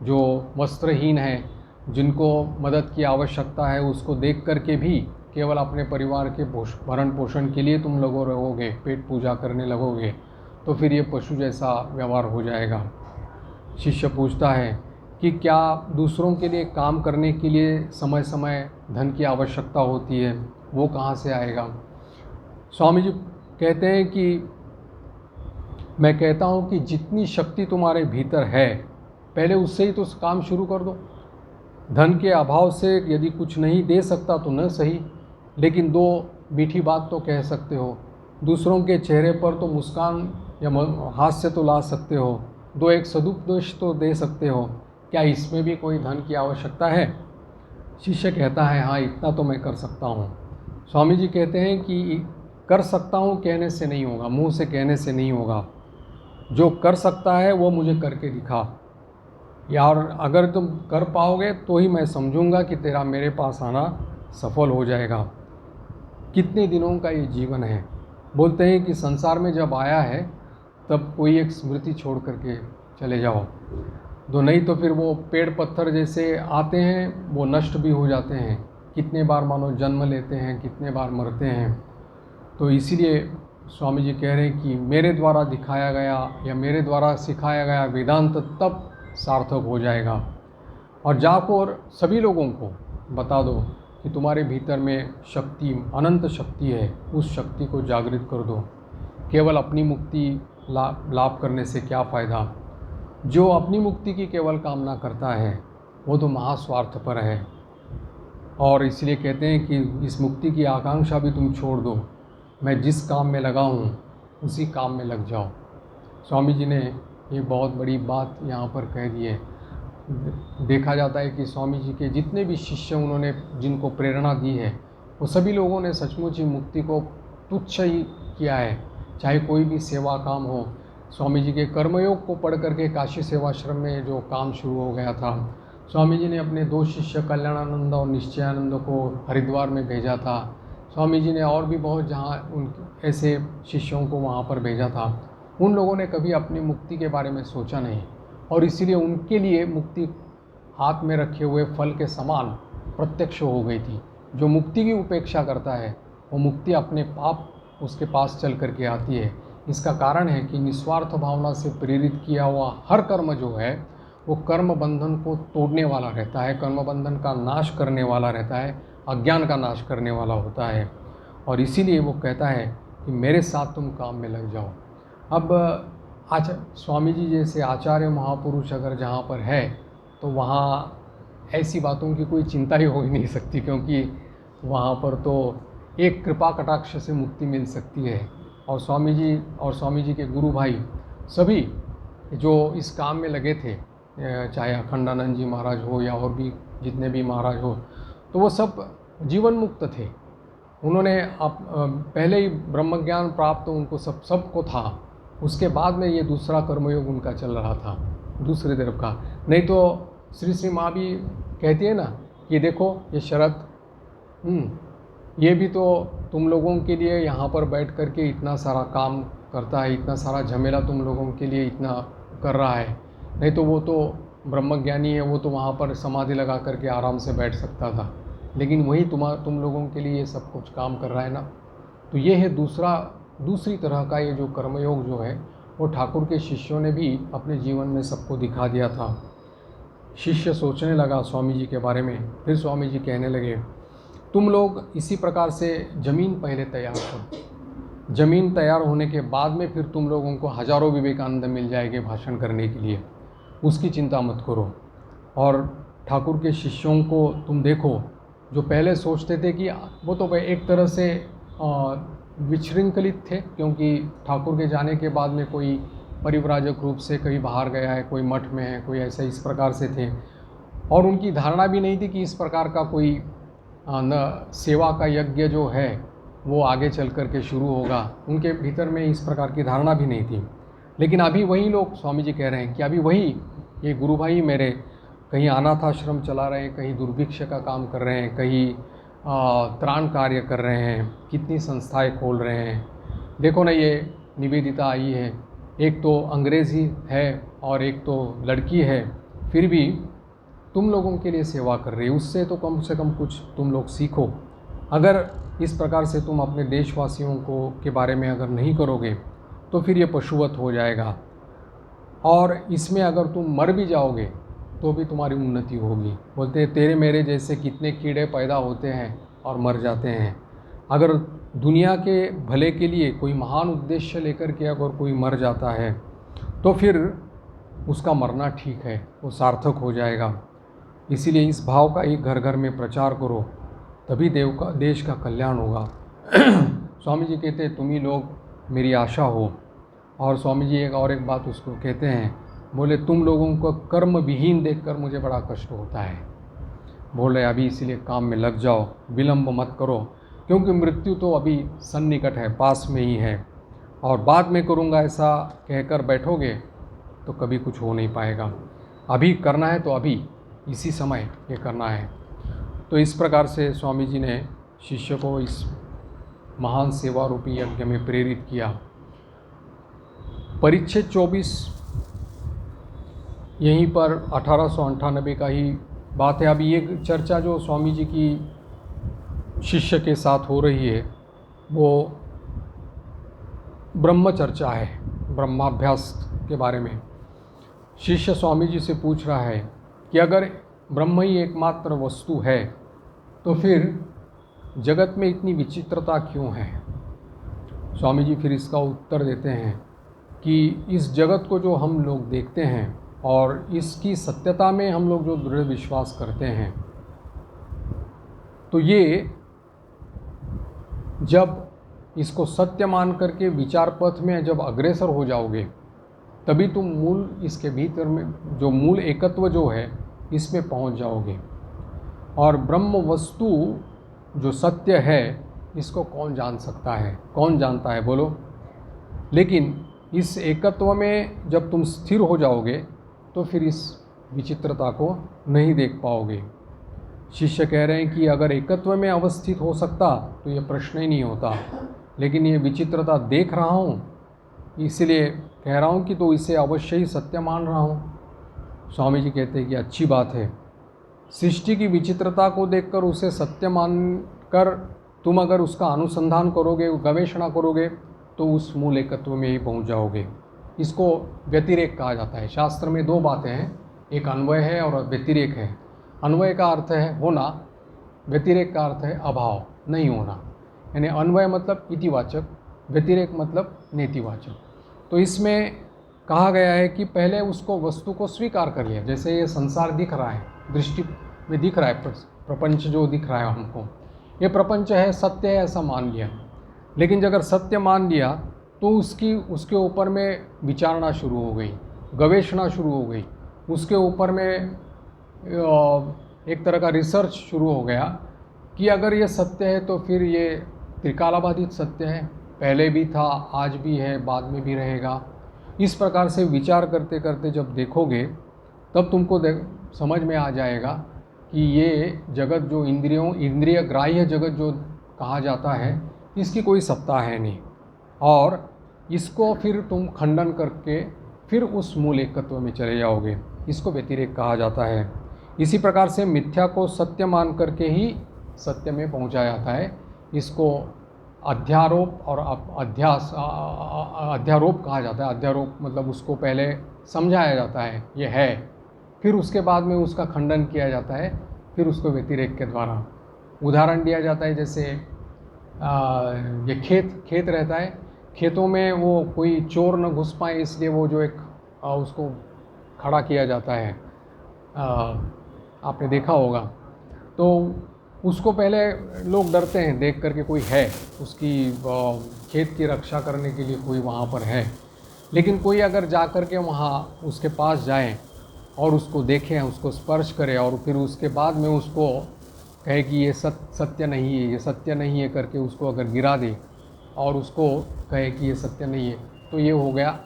जो वस्त्रहीन है, जिनको मदद की आवश्यकता है, उसको देख कर के भी केवल अपने परिवार के भरण पोषण के लिए तुम लोग रहोगे, पेट पूजा करने लगोगे, तो फिर ये पशु जैसा व्यवहार हो जाएगा। शिष्य पूछता है कि क्या दूसरों के लिए काम करने के लिए समय समय धन की आवश्यकता होती है, वो कहाँ से आएगा? स्वामी जी कहते हैं कि मैं कहता हूँ कि जितनी शक्ति तुम्हारे भीतर है, पहले उससे ही तो काम शुरू कर दो। धन के अभाव से यदि कुछ नहीं दे सकता तो न सही, लेकिन दो मीठी बात तो कह सकते हो, दूसरों के चेहरे पर तो मुस्कान या हास्य तो ला सकते हो, दो एक सदुपदेश तो दे सकते हो, क्या इसमें भी कोई धन की आवश्यकता है? शिष्य कहता है हाँ, इतना तो मैं कर सकता हूँ। स्वामी जी कहते हैं कि कर सकता हूँ कहने से नहीं होगा, मुंह से कहने से नहीं होगा, जो कर सकता है वो मुझे करके दिखा, या और अगर तुम कर पाओगे तो ही मैं समझूंगा कि तेरा मेरे पास आना सफल हो जाएगा। कितने दिनों का ये जीवन है। बोलते हैं कि संसार में जब आया है तब कोई एक स्मृति छोड़ करके चले जाओ, तो नहीं तो फिर वो पेड़ पत्थर जैसे आते हैं, वो नष्ट भी हो जाते हैं। कितने बार मानो जन्म लेते हैं, कितने बार मरते हैं। तो इसीलिए स्वामी जी कह रहे हैं कि मेरे द्वारा दिखाया गया या मेरे द्वारा सिखाया गया वेदांत तब सार्थक हो जाएगा। और जाकर सभी लोगों को बता दो कि तुम्हारे भीतर में शक्ति, अनंत शक्ति है, उस शक्ति को जागृत कर दो। केवल अपनी मुक्ति लाभ करने से क्या फ़ायदा? जो अपनी मुक्ति की केवल कामना करता है वो तो महास्वार्थपर है। और इसलिए कहते हैं कि इस मुक्ति की आकांक्षा भी तुम छोड़ दो, मैं जिस काम में लगा हूँ उसी काम में लग जाओ। स्वामी जी ने ये बहुत बड़ी बात यहाँ पर कह दी है। देखा जाता है कि स्वामी जी के जितने भी शिष्य उन्होंने जिनको प्रेरणा दी है, वो सभी लोगों ने सचमुच ही मुक्ति को तुच्छ ही किया है। चाहे कोई भी सेवा काम हो, स्वामी जी के कर्मयोग को पढ़ करके काशी सेवाश्रम में जो काम शुरू हो गया था, स्वामी जी ने अपने दो शिष्य कल्याणानंद और निश्चयानंद को हरिद्वार में भेजा था। स्वामी जी ने और भी बहुत जहाँ उन ऐसे शिष्यों को वहाँ पर भेजा था। उन लोगों ने कभी अपनी मुक्ति के बारे में सोचा नहीं, और इसीलिए उनके लिए मुक्ति हाथ में रखे हुए फल के समान प्रत्यक्ष हो गई थी। जो मुक्ति की उपेक्षा करता है वो मुक्ति अपने पाप उसके पास चल करके आती है। इसका कारण है कि निस्वार्थ भावना से प्रेरित किया हुआ हर कर्म जो है वो कर्म बंधन को तोड़ने वाला रहता है, कर्म बंधन का नाश करने वाला रहता है, अज्ञान का नाश करने वाला होता है। और इसीलिए वो कहता है कि मेरे साथ तुम काम में लग जाओ। अब स्वामी जी जैसे आचार्य महापुरुष अगर जहाँ पर है तो वहाँ ऐसी बातों की कोई चिंता ही हो ही नहीं सकती, क्योंकि वहाँ पर तो एक कृपा कटाक्ष से मुक्ति मिल सकती है। और स्वामी जी के गुरु भाई सभी जो इस काम में लगे थे, चाहे अखंडानंद जी महाराज हो या और भी जितने भी महाराज हो, तो वो सब जीवन मुक्त थे। उन्होंने पहले ही ब्रह्म ज्ञान प्राप्त उनको सबको था। उसके बाद में ये दूसरा कर्मयोग उनका चल रहा था दूसरी तरफ का। नहीं तो श्री माँ भी कहती है ना कि देखो ये शरत, ये भी तो तुम लोगों के लिए यहाँ पर बैठ कर के इतना सारा काम करता है, इतना सारा झमेला तुम लोगों के लिए इतना कर रहा है। नहीं तो वो तो ब्रह्मज्ञानी है, वो तो वहाँ पर समाधि लगा करके आराम से बैठ सकता था, लेकिन वही तुम लोगों के लिए ये सब कुछ काम कर रहा है ना। तो ये है दूसरी तरह का ये जो कर्मयोग जो है वो ठाकुर के शिष्यों ने भी अपने जीवन में सबको दिखा दिया था। शिष्य सोचने लगा स्वामी जी के बारे में। फिर स्वामी जी कहने लगे, तुम लोग इसी प्रकार से ज़मीन पहले तैयार करो, ज़मीन तैयार होने के बाद में फिर तुम लोगों को हज़ारों विवेकानंद मिल जाएंगे भाषण करने के लिए, उसकी चिंता मत करो। और ठाकुर के शिष्यों को तुम देखो, जो पहले सोचते थे कि वो तो एक तरह से विशृंखलित थे, क्योंकि ठाकुर के जाने के बाद में कोई परिव्राजक रूप से कहीं बाहर गया है, कोई मठ में है, कोई ऐसा इस प्रकार से थे। और उनकी धारणा भी नहीं थी कि इस प्रकार का कोई न सेवा का यज्ञ जो है वो आगे चल कर के शुरू होगा। उनके भीतर में इस प्रकार की धारणा भी नहीं थी। लेकिन अभी वही लोग, स्वामी जी कह रहे हैं कि अभी वही ये गुरु भाई मेरे कहीं अनाथ आश्रम चला रहे हैं, कहीं दुर्भिक्ष का काम कर रहे हैं, कहीं त्राण कार्य कर रहे हैं, कितनी संस्थाएं खोल रहे हैं। देखो ना, ये निवेदिता आई है, एक तो अंग्रेज़ी है और एक तो लड़की है, फिर भी तुम लोगों के लिए सेवा कर रही है, उससे तो कम से कम कुछ तुम लोग सीखो। अगर इस प्रकार से तुम अपने देशवासियों को के बारे में अगर नहीं करोगे तो फिर ये पशुवत हो जाएगा, और इसमें अगर तुम मर भी जाओगे तो भी तुम्हारी उन्नति होगी। बोलते हैं तेरे मेरे जैसे कितने कीड़े पैदा होते हैं और मर जाते हैं। अगर दुनिया के भले के लिए कोई महान उद्देश्य लेकर के अगर कोई मर जाता है तो फिर उसका मरना ठीक है, वो सार्थक हो जाएगा। इसीलिए इस भाव का ही घर घर में प्रचार करो, तभी देश का कल्याण होगा। स्वामी जी कहते हैं तुम ही लोग मेरी आशा हो। और स्वामी जी एक बात उसको कहते हैं, बोले तुम लोगों को कर्म विहीन देखकर मुझे बड़ा कष्ट होता है। बोले अभी इसीलिए काम में लग जाओ, विलंब मत करो, क्योंकि मृत्यु तो अभी सन्निकट है, पास में ही है। और बाद में करूँगा ऐसा कहकर बैठोगे तो कभी कुछ हो नहीं पाएगा। अभी करना है तो अभी इसी समय ये करना है। तो इस प्रकार से स्वामी जी ने शिष्य को इस महान सेवा रूपी यज्ञ में प्रेरित किया। परिच्छेद 24 यहीं पर 1898 का ही बात है। अभी ये चर्चा जो स्वामी जी की शिष्य के साथ हो रही है वो ब्रह्म चर्चा है, ब्रह्माभ्यास के बारे में। शिष्य स्वामी जी से पूछ रहा है कि अगर ब्रह्म ही एकमात्र वस्तु है तो फिर जगत में इतनी विचित्रता क्यों है। स्वामी जी फिर इसका उत्तर देते हैं कि इस जगत को जो हम लोग देखते हैं और इसकी सत्यता में हम लोग जो दृढ़ विश्वास करते हैं, तो ये जब इसको सत्य मान करके विचार पथ में जब अग्रसर हो जाओगे तभी तुम मूल इसके भीतर में जो मूल एकत्व जो है इसमें पहुंच जाओगे। और ब्रह्म वस्तु जो सत्य है इसको कौन जान सकता है, कौन जानता है बोलो। लेकिन इस एकत्व में जब तुम स्थिर हो जाओगे तो फिर इस विचित्रता को नहीं देख पाओगे। शिष्य कह रहे हैं कि अगर एकत्व में अवस्थित हो सकता तो ये प्रश्न ही नहीं होता, लेकिन ये विचित्रता देख रहा हूँ इसलिए कह रहा हूँ कि तो इसे अवश्य ही सत्य मान रहा हूँ। स्वामी जी कहते हैं कि अच्छी बात है, सृष्टि की विचित्रता को देखकर उसे सत्य मानकर तुम अगर उसका अनुसंधान करोगे, गवेषणा करोगे तो उस मूल एकत्व में ही पहुंच जाओगे। इसको व्यतिरेक कहा जाता है। शास्त्र में दो बातें हैं, एक अन्वय है और व्यतिरेक है। अन्वय का अर्थ है होना, व्यतिरेक का अर्थ है अभाव, नहीं होना। यानी अन्वय मतलब इतिवाचक, व्यतिरेक मतलब नेतिवाचक। तो इसमें कहा गया है कि पहले उसको वस्तु को स्वीकार कर लिया। जैसे ये संसार दिख रहा है, दृष्टि में दिख रहा है, प्रपंच जो दिख रहा है हमको, ये प्रपंच है, सत्य है ऐसा मान लिया। लेकिन अगर सत्य मान लिया तो उसके ऊपर में विचारणा शुरू हो गई, गवेषणा शुरू हो गई, उसके ऊपर में एक तरह का रिसर्च शुरू हो गया कि अगर ये सत्य है तो फिर ये त्रिकालाबाधित सत्य है, पहले भी था, आज भी है, बाद में भी रहेगा। इस प्रकार से विचार करते करते जब देखोगे तब तुमको समझ में आ जाएगा कि ये जगत जो इंद्रिय ग्राह्य जगत जो कहा जाता है इसकी कोई सत्ता है नहीं। और इसको फिर तुम खंडन करके फिर उस मूल एकत्व में चले जाओगे। इसको व्यतिरेक कहा जाता है। इसी प्रकार से मिथ्या को सत्य मान करके ही सत्य में पहुंचा जाता है। इसको अध्यारोप और अध्यारोप कहा जाता है। अध्यारोप मतलब उसको पहले समझाया जाता है ये है, फिर उसके बाद में उसका खंडन किया जाता है, फिर उसको व्यतिरेक के द्वारा उदाहरण दिया जाता है। जैसे ये खेत रहता है, खेतों में वो कोई चोर न घुस पाए इसलिए वो जो एक उसको खड़ा किया जाता है, आपने देखा होगा। तो उसको पहले लोग डरते हैं देख करके कोई है, उसकी खेत की रक्षा करने के लिए कोई वहाँ पर है। लेकिन कोई अगर जा कर के वहाँ उसके पास जाए और उसको देखें, उसको स्पर्श करे और फिर उसके बाद में उसको कहे कि ये सत्य नहीं है, ये सत्य नहीं है करके उसको अगर गिरा दे और उसको कहे कि ये सत्य नहीं है, तो ये हो गया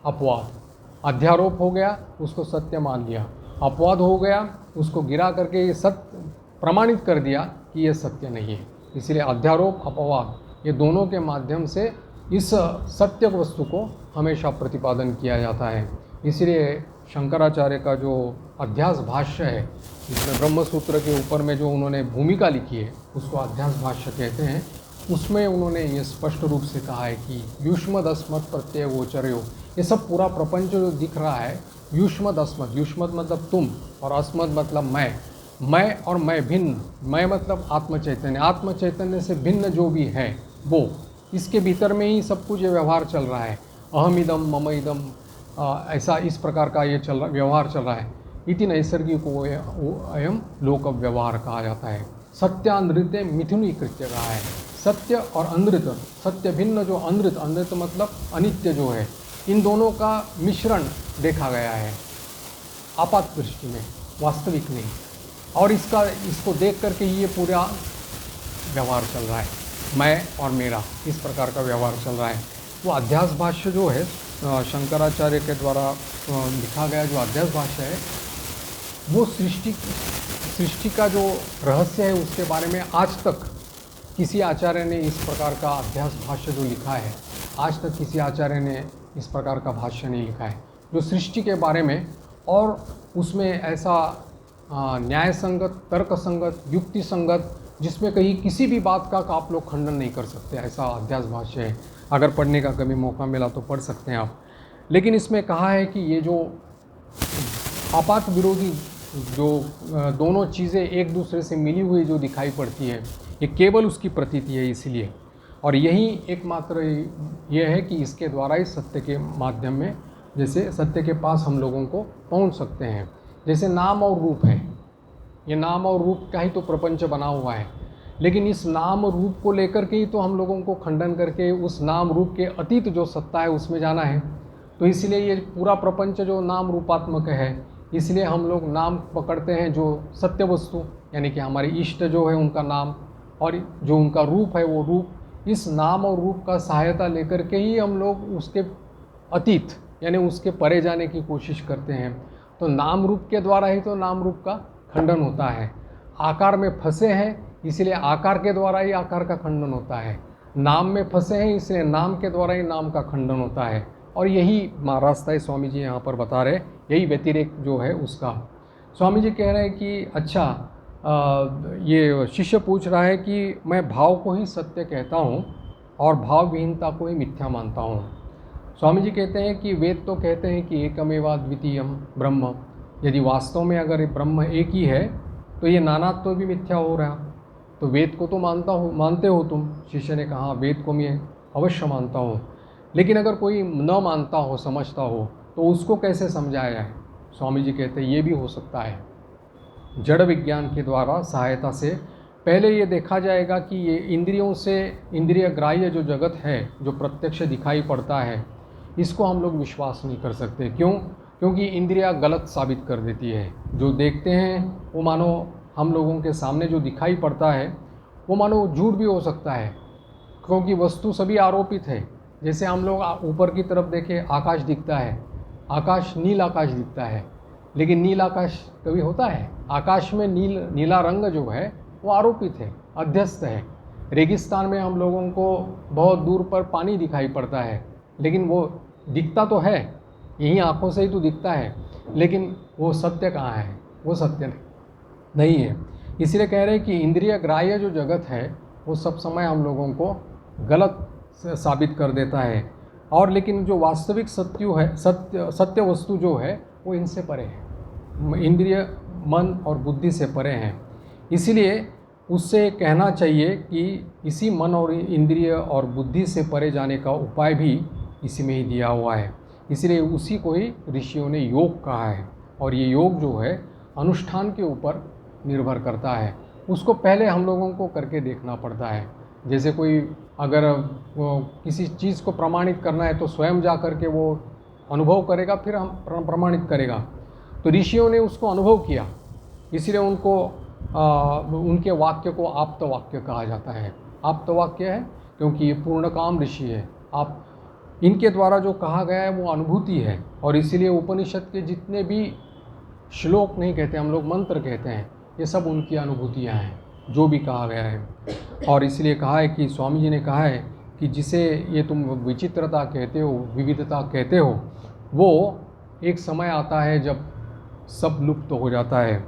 अपवाद। अध्यारोप हो गया, उसको सत्य मान लिया। अपवाद हो गया, उसको गिरा करके ये सत्य प्रमाणित कर दिया कि ये सत्य नहीं है। इसलिए अध्यारोप अपवाद ये दोनों के माध्यम से इस सत्य वस्तु को हमेशा प्रतिपादन किया जाता है। इसलिए शंकराचार्य का जो अध्यास भाष्य है, जिसमें ब्रह्म सूत्र के ऊपर में जो उन्होंने भूमिका लिखी है उसको अध्यास भाष्य कहते हैं। उसमें उन्होंने ये स्पष्ट रूप से कहा है कि युष्मद अस्मत् प्रत्यय गोचर्यो, ये सब पूरा प्रपंच जो दिख रहा है, युष्मद अस्मत्, युष्मद मतलब तुम और अस्मत् मतलब मैं और मैं भिन्न, मैं मतलब आत्म चैतन्य, आत्म चैतन्य से भिन्न जो भी है वो, इसके भीतर में ही सब कुछ ये व्यवहार चल रहा है। अहम इदम मम इदम, ऐसा इस प्रकार का ये व्यवहार चल रहा है। इति नैसर्गिको अयम लोक व्यवहार कहा जाता है। सत्यानृत्य मिथुनीकृत्य कहा है। सत्य और अनृत, सत्य भिन्न जो अनृत, अनृत मतलब अनित्य जो है, इन दोनों का मिश्रण देखा गया है आपात दृष्टि में, वास्तविक नहीं। और इसको देख करके ही ये पूरा व्यवहार चल रहा है, मैं और मेरा, इस प्रकार का व्यवहार चल रहा है। वो अध्यास भाष्य जो है शंकराचार्य के द्वारा लिखा गया जो अध्यास भाष्य है, वो सृष्टि का जो रहस्य है उसके बारे में आज तक किसी आचार्य ने इस प्रकार का अध्यास भाष्य जो लिखा है, आज तक किसी आचार्य ने इस प्रकार का भाष्य नहीं लिखा है जो सृष्टि के बारे में, और उसमें ऐसा न्याय संगत, तर्क संगत, युक्ति संगत, जिसमें कहीं किसी भी बात का आप लोग खंडन नहीं कर सकते, ऐसा अध्यास भाष्य है। अगर पढ़ने का कभी मौका मिला तो पढ़ सकते हैं आप। लेकिन इसमें कहा है कि ये जो आपात विरोधी जो दोनों चीज़ें एक दूसरे से मिली हुई जो दिखाई पड़ती है, ये केवल उसकी प्रतीति है इसलिए, और यही एकमात्र ये है कि इसके द्वारा ही सत्य के माध्यम में, जैसे सत्य के पास हम लोगों को पहुंच सकते हैं। जैसे नाम और रूप है, ये नाम और रूप का ही तो प्रपंच बना हुआ है, लेकिन इस नाम रूप को लेकर के ही तो हम लोगों को खंडन करके उस नाम रूप के अतीत जो सत्ता है उसमें जाना है। तो इसलिए ये पूरा प्रपंच जो नाम रूपात्मक है, इसलिए हम लोग नाम पकड़ते हैं जो सत्य वस्तु, यानी कि हमारे इष्ट जो है उनका नाम, और जो उनका रूप है वो रूप। इस नाम और रूप का सहायता लेकर के ही हम लोग उसके अतीत यानी उसके परे जाने की कोशिश करते हैं। तो नाम रूप के द्वारा ही तो नाम रूप का खंडन होता है। आकार में फंसे हैं इसलिए आकार के द्वारा ही आकार का खंडन होता है, नाम में फंसे हैं इसलिए नाम के द्वारा ही नाम का खंडन होता है। और यही रास्ता है स्वामी जी यहाँ पर बता रहे, यही व्यतिरेक जो है उसका। स्वामी जी कह रहे हैं कि अच्छा, ये शिष्य पूछ रहा है कि मैं भाव को ही सत्य कहता हूँ और भाव विहीनता को ही मिथ्या मानता हूँ। स्वामी जी कहते हैं कि वेद तो कहते हैं कि एकमेवा द्वितीयम ब्रह्म, यदि वास्तव में अगर ब्रह्म एक ही है तो ये नानात्व तो भी मिथ्या हो रहा। तो वेद को तो मानते हो तुम। शिष्य ने कहा वेद को मैं अवश्य मानता हूँ, लेकिन अगर कोई न मानता हो, समझता हो, तो उसको कैसे समझाया है। स्वामी जी कहते हैं ये भी हो सकता है, जड़ विज्ञान के द्वारा सहायता से पहले ये देखा जाएगा कि ये इंद्रियों से, इंद्रिय ग्राह्य जो जगत है, जो प्रत्यक्ष दिखाई पड़ता है, इसको हम लोग विश्वास नहीं कर सकते। क्यों? क्योंकि इंद्रियां गलत साबित कर देती है। जो देखते हैं वो मानो हम लोगों के सामने जो दिखाई पड़ता है वो मानो झूठ भी हो सकता है, क्योंकि वस्तु सभी आरोपित है। जैसे हम लोग ऊपर की तरफ देखें, आकाश दिखता है, आकाश नील आकाश दिखता है, लेकिन नील आकाश कभी होता है? आकाश में नीला रंग जो है वो आरोपित है, अध्यस्त है। रेगिस्तान में हम लोगों को बहुत दूर पर पानी दिखाई पड़ता है, लेकिन वो दिखता तो है, यही आँखों से ही तो दिखता है, लेकिन वो सत्य कहाँ है? वो सत्य नहीं है। इसलिए कह रहे हैं कि इंद्रिय ग्राह्य जो जगत है वो सब समय हम लोगों को गलत साबित कर देता है, और लेकिन जो वास्तविक सत्य वस्तु जो है वो इनसे परे है, इंद्रिय, मन और बुद्धि से परे हैं। इसीलिए उससे कहना चाहिए कि इसी मन और इंद्रिय और बुद्धि से परे जाने का उपाय भी इसी में ही दिया हुआ है। इसलिए उसी को ही ऋषियों ने योग कहा है, और ये योग जो है अनुष्ठान के ऊपर निर्भर करता है। उसको पहले हम लोगों को करके देखना पड़ता है। जैसे कोई अगर किसी चीज़ को प्रमाणित करना है तो स्वयं जा कर के वो अनुभव करेगा, फिर हम प्रमाणित करेगा। तो ऋषियों ने उसको अनुभव किया, इसलिए उनको उनके वाक्य को आप्त वाक्य कहा जाता है। आप्त वाक्य है क्योंकि ये पूर्ण काम ऋषि है। आप इनके द्वारा जो कहा गया है वो अनुभूति है, और इसीलिए उपनिषद के जितने भी श्लोक नहीं कहते, हम लोग मंत्र कहते हैं, ये सब उनकी अनुभूतियाँ हैं जो भी कहा गया है। और इसलिए कहा है कि स्वामी जी ने कहा है कि जिसे ये तुम विचित्रता कहते हो, विविधता कहते हो, वो एक समय आता है जब सब लुप्त हो जाता है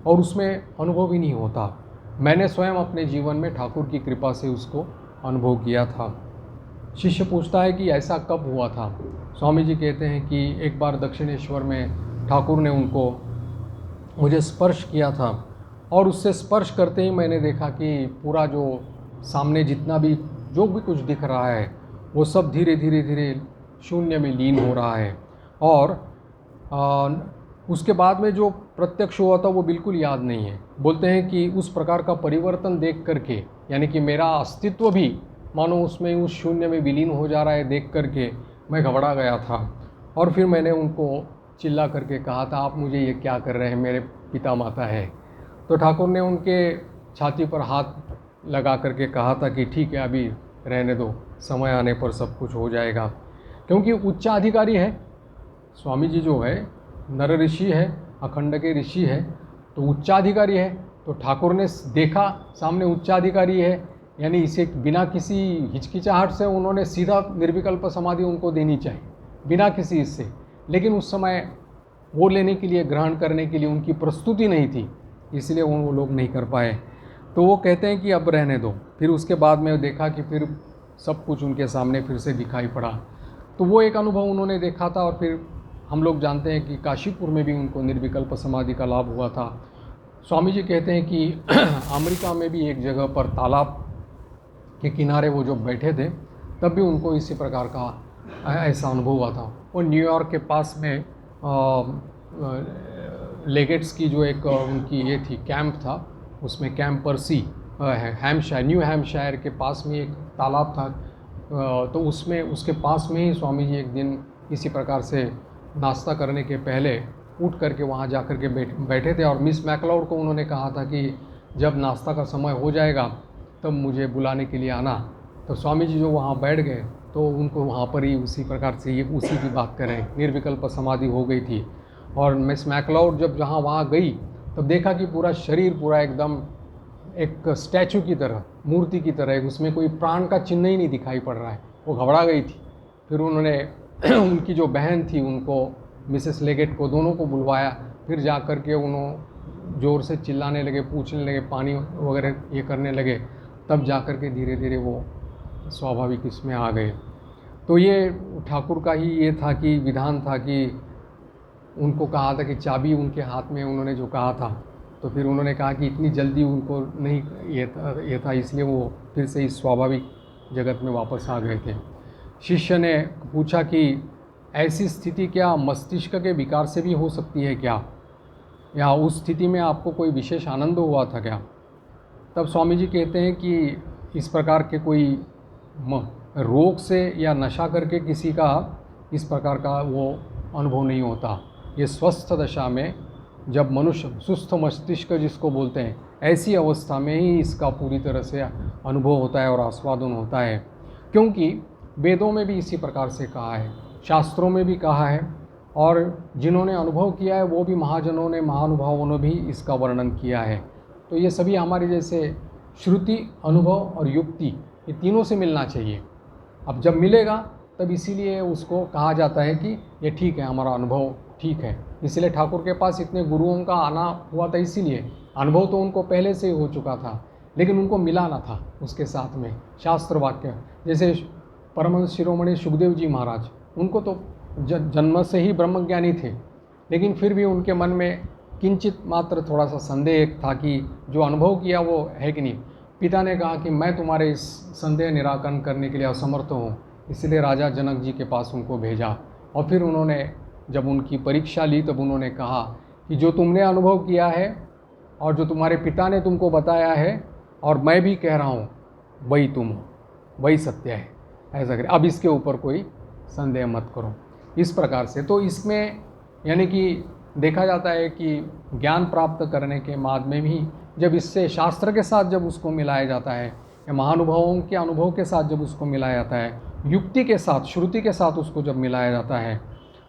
और उसमें अनुभव ही नहीं होता। मैंने स्वयं अपने जीवन में ठाकुर की कृपा से उसको अनुभव किया था। शिष्य पूछता है कि ऐसा कब हुआ था। स्वामी जी कहते हैं कि एक बार दक्षिणेश्वर में ठाकुर ने उनको मुझे स्पर्श किया था और उससे स्पर्श करते ही मैंने देखा कि पूरा जो सामने जितना भी जो भी कुछ दिख रहा है वो सब धीरे धीरे धीरे शून्य में लीन हो रहा है। और उसके बाद में जो प्रत्यक्ष हुआ था वो बिल्कुल याद नहीं है। बोलते हैं कि उस प्रकार का परिवर्तन देख करके, यानी कि मेरा अस्तित्व भी मानो उसमें उस शून्य में विलीन हो जा रहा है, देख करके मैं घबरा गया था। और फिर मैंने उनको चिल्ला करके कहा था, आप मुझे ये क्या कर रहे हैं, मेरे पिता माता है। तो ठाकुर ने उनके छाती पर हाथ लगा करके कहा था कि ठीक है, अभी रहने दो, समय आने पर सब कुछ हो जाएगा। क्योंकि उच्चाधिकारी है स्वामी जी, जो है नर ऋषि है, अखंड के ऋषि है, तो उच्चाधिकारी है। तो ठाकुर ने देखा सामने उच्चाधिकारी है, यानी इसे बिना किसी हिचकिचाहट से उन्होंने सीधा निर्विकल्प समाधि उनको देनी चाहिए, बिना किसी इससे। लेकिन उस समय वो लेने के लिए, ग्रहण करने के लिए उनकी प्रस्तुति नहीं थी, इसलिए वो लोग नहीं कर पाए। तो वो कहते हैं कि अब रहने दो। फिर उसके बाद में देखा कि फिर सब कुछ उनके सामने फिर से दिखाई पड़ा। तो वो एक अनुभव उन्होंने देखा था। और फिर हम लोग जानते हैं कि काशीपुर में भी उनको निर्विकल्प समाधि का लाभ हुआ था। स्वामी जी कहते हैं कि अमेरिका में भी एक जगह पर तालाब के किनारे वो जो बैठे थे, तब भी उनको इसी प्रकार का ऐसा अनुभव हुआ था। वो न्यूयॉर्क के पास में लेगेट्स की जो एक उनकी ये थी, कैंप था, उसमें कैंप पर्सी हैम्पशायर, न्यू हैम्पशायर के पास में एक तालाब था। तो उसमें उसके पास में ही स्वामी जी एक दिन इसी प्रकार से नाश्ता करने के पहले उठ करके वहाँ जा कर के बैठे थे। और मिस मैकलाउड को उन्होंने कहा था कि जब नाश्ता का समय हो जाएगा तब मुझे बुलाने के लिए आना। तो स्वामी जी जो वहाँ बैठ गए तो उनको वहाँ पर ही उसी प्रकार से ये उसी की बात करें, निर्विकल्प समाधि हो गई थी। और मिस मैकलाउड जब जहाँ वहाँ गई तब देखा कि पूरा शरीर पूरा एकदम एक स्टैचू की तरह, मूर्ति की तरह, उसमें कोई प्राण का चिन्ह ही नहीं दिखाई पड़ रहा है। वो घबरा गई थी। फिर उन्होंने उनकी जो बहन थी उनको, मिसेस लेगेट को, दोनों को बुलवाया। फिर जा कर के उन्होंने ज़ोर से चिल्लाने लगे, पूछने लगे, पानी वगैरह ये करने लगे। तब जा कर के धीरे धीरे वो स्वाभाविक इसमें आ गए। तो ये ठाकुर का ही ये था कि विधान था कि उनको कहा था कि चाबी उनके हाथ में, उन्होंने जो कहा था। तो फिर उन्होंने कहा कि इतनी जल्दी उनको नहीं ये था, इसलिए वो फिर से इस स्वाभाविक जगत में वापस आ गए थे। शिष्य ने पूछा कि ऐसी स्थिति क्या मस्तिष्क के विकार से भी हो सकती है क्या, या उस स्थिति में आपको कोई विशेष आनंद हुआ था क्या? तब स्वामी जी कहते हैं कि इस प्रकार के कोई रोग से या नशा करके किसी का इस प्रकार का वो अनुभव नहीं होता। ये स्वस्थ दशा में, जब मनुष्य सुस्थ मस्तिष्क जिसको बोलते हैं, ऐसी अवस्था में ही इसका पूरी तरह से अनुभव होता है और आस्वादन होता है। क्योंकि वेदों में भी इसी प्रकार से कहा है, शास्त्रों में भी कहा है, और जिन्होंने अनुभव किया है वो भी महाजनों ने, महानुभावों ने भी इसका वर्णन किया है। तो ये सभी हमारे जैसे श्रुति, अनुभव और युक्ति, ये तीनों से मिलना चाहिए। अब जब मिलेगा तब इसीलिए उसको कहा जाता है कि ये ठीक है, हमारा अनुभव ठीक है। इसलिए ठाकुर के पास इतने गुरुओं का आना हुआ था, इसीलिए अनुभव तो उनको पहले से ही हो चुका था, लेकिन उनको मिलाना था उसके साथ में शास्त्र वाक्य। जैसे परमहंस शिरोमणि सुखदेव जी महाराज, उनको तो जन्म से ही ब्रह्मज्ञानी थे, लेकिन फिर भी उनके मन में किंचित मात्र थोड़ा सा संदेह था कि जो अनुभव किया वो है कि नहीं। पिता ने कहा कि मैं तुम्हारे इस संदेह निराकरण करने के लिए असमर्थ हूँ, इसलिए राजा जनक जी के पास उनको भेजा। और फिर उन्होंने जब उनकी परीक्षा ली तब उन्होंने कहा कि जो तुमने अनुभव किया है और जो तुम्हारे पिता ने तुमको बताया है और मैं भी कह रहा हूँ, वही तुम हो, वही सत्य है, ऐसा करें। अब इसके ऊपर कोई संदेह मत करो, इस प्रकार से। तो इसमें यानी कि देखा जाता है कि ज्ञान प्राप्त करने के बाद में भी जब इससे शास्त्र के साथ जब उसको मिलाया जाता है, या महानुभावों के अनुभव के साथ जब उसको मिलाया जाता है, युक्ति के साथ, श्रुति के साथ उसको जब मिलाया जाता है,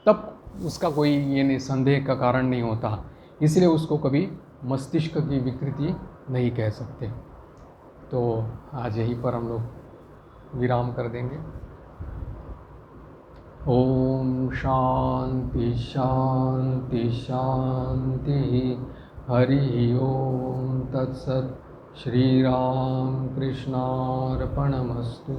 तब उसका कोई ये नहीं, संदेह का कारण नहीं होता। इसलिए उसको कभी मस्तिष्क की विकृति नहीं कह सकते। तो आज यहीं पर हम लोग विराम कर देंगे। ओम शांति शांति शांति। हरि ओम तत्सत्। श्री राम कृष्णार्पणमस्तु।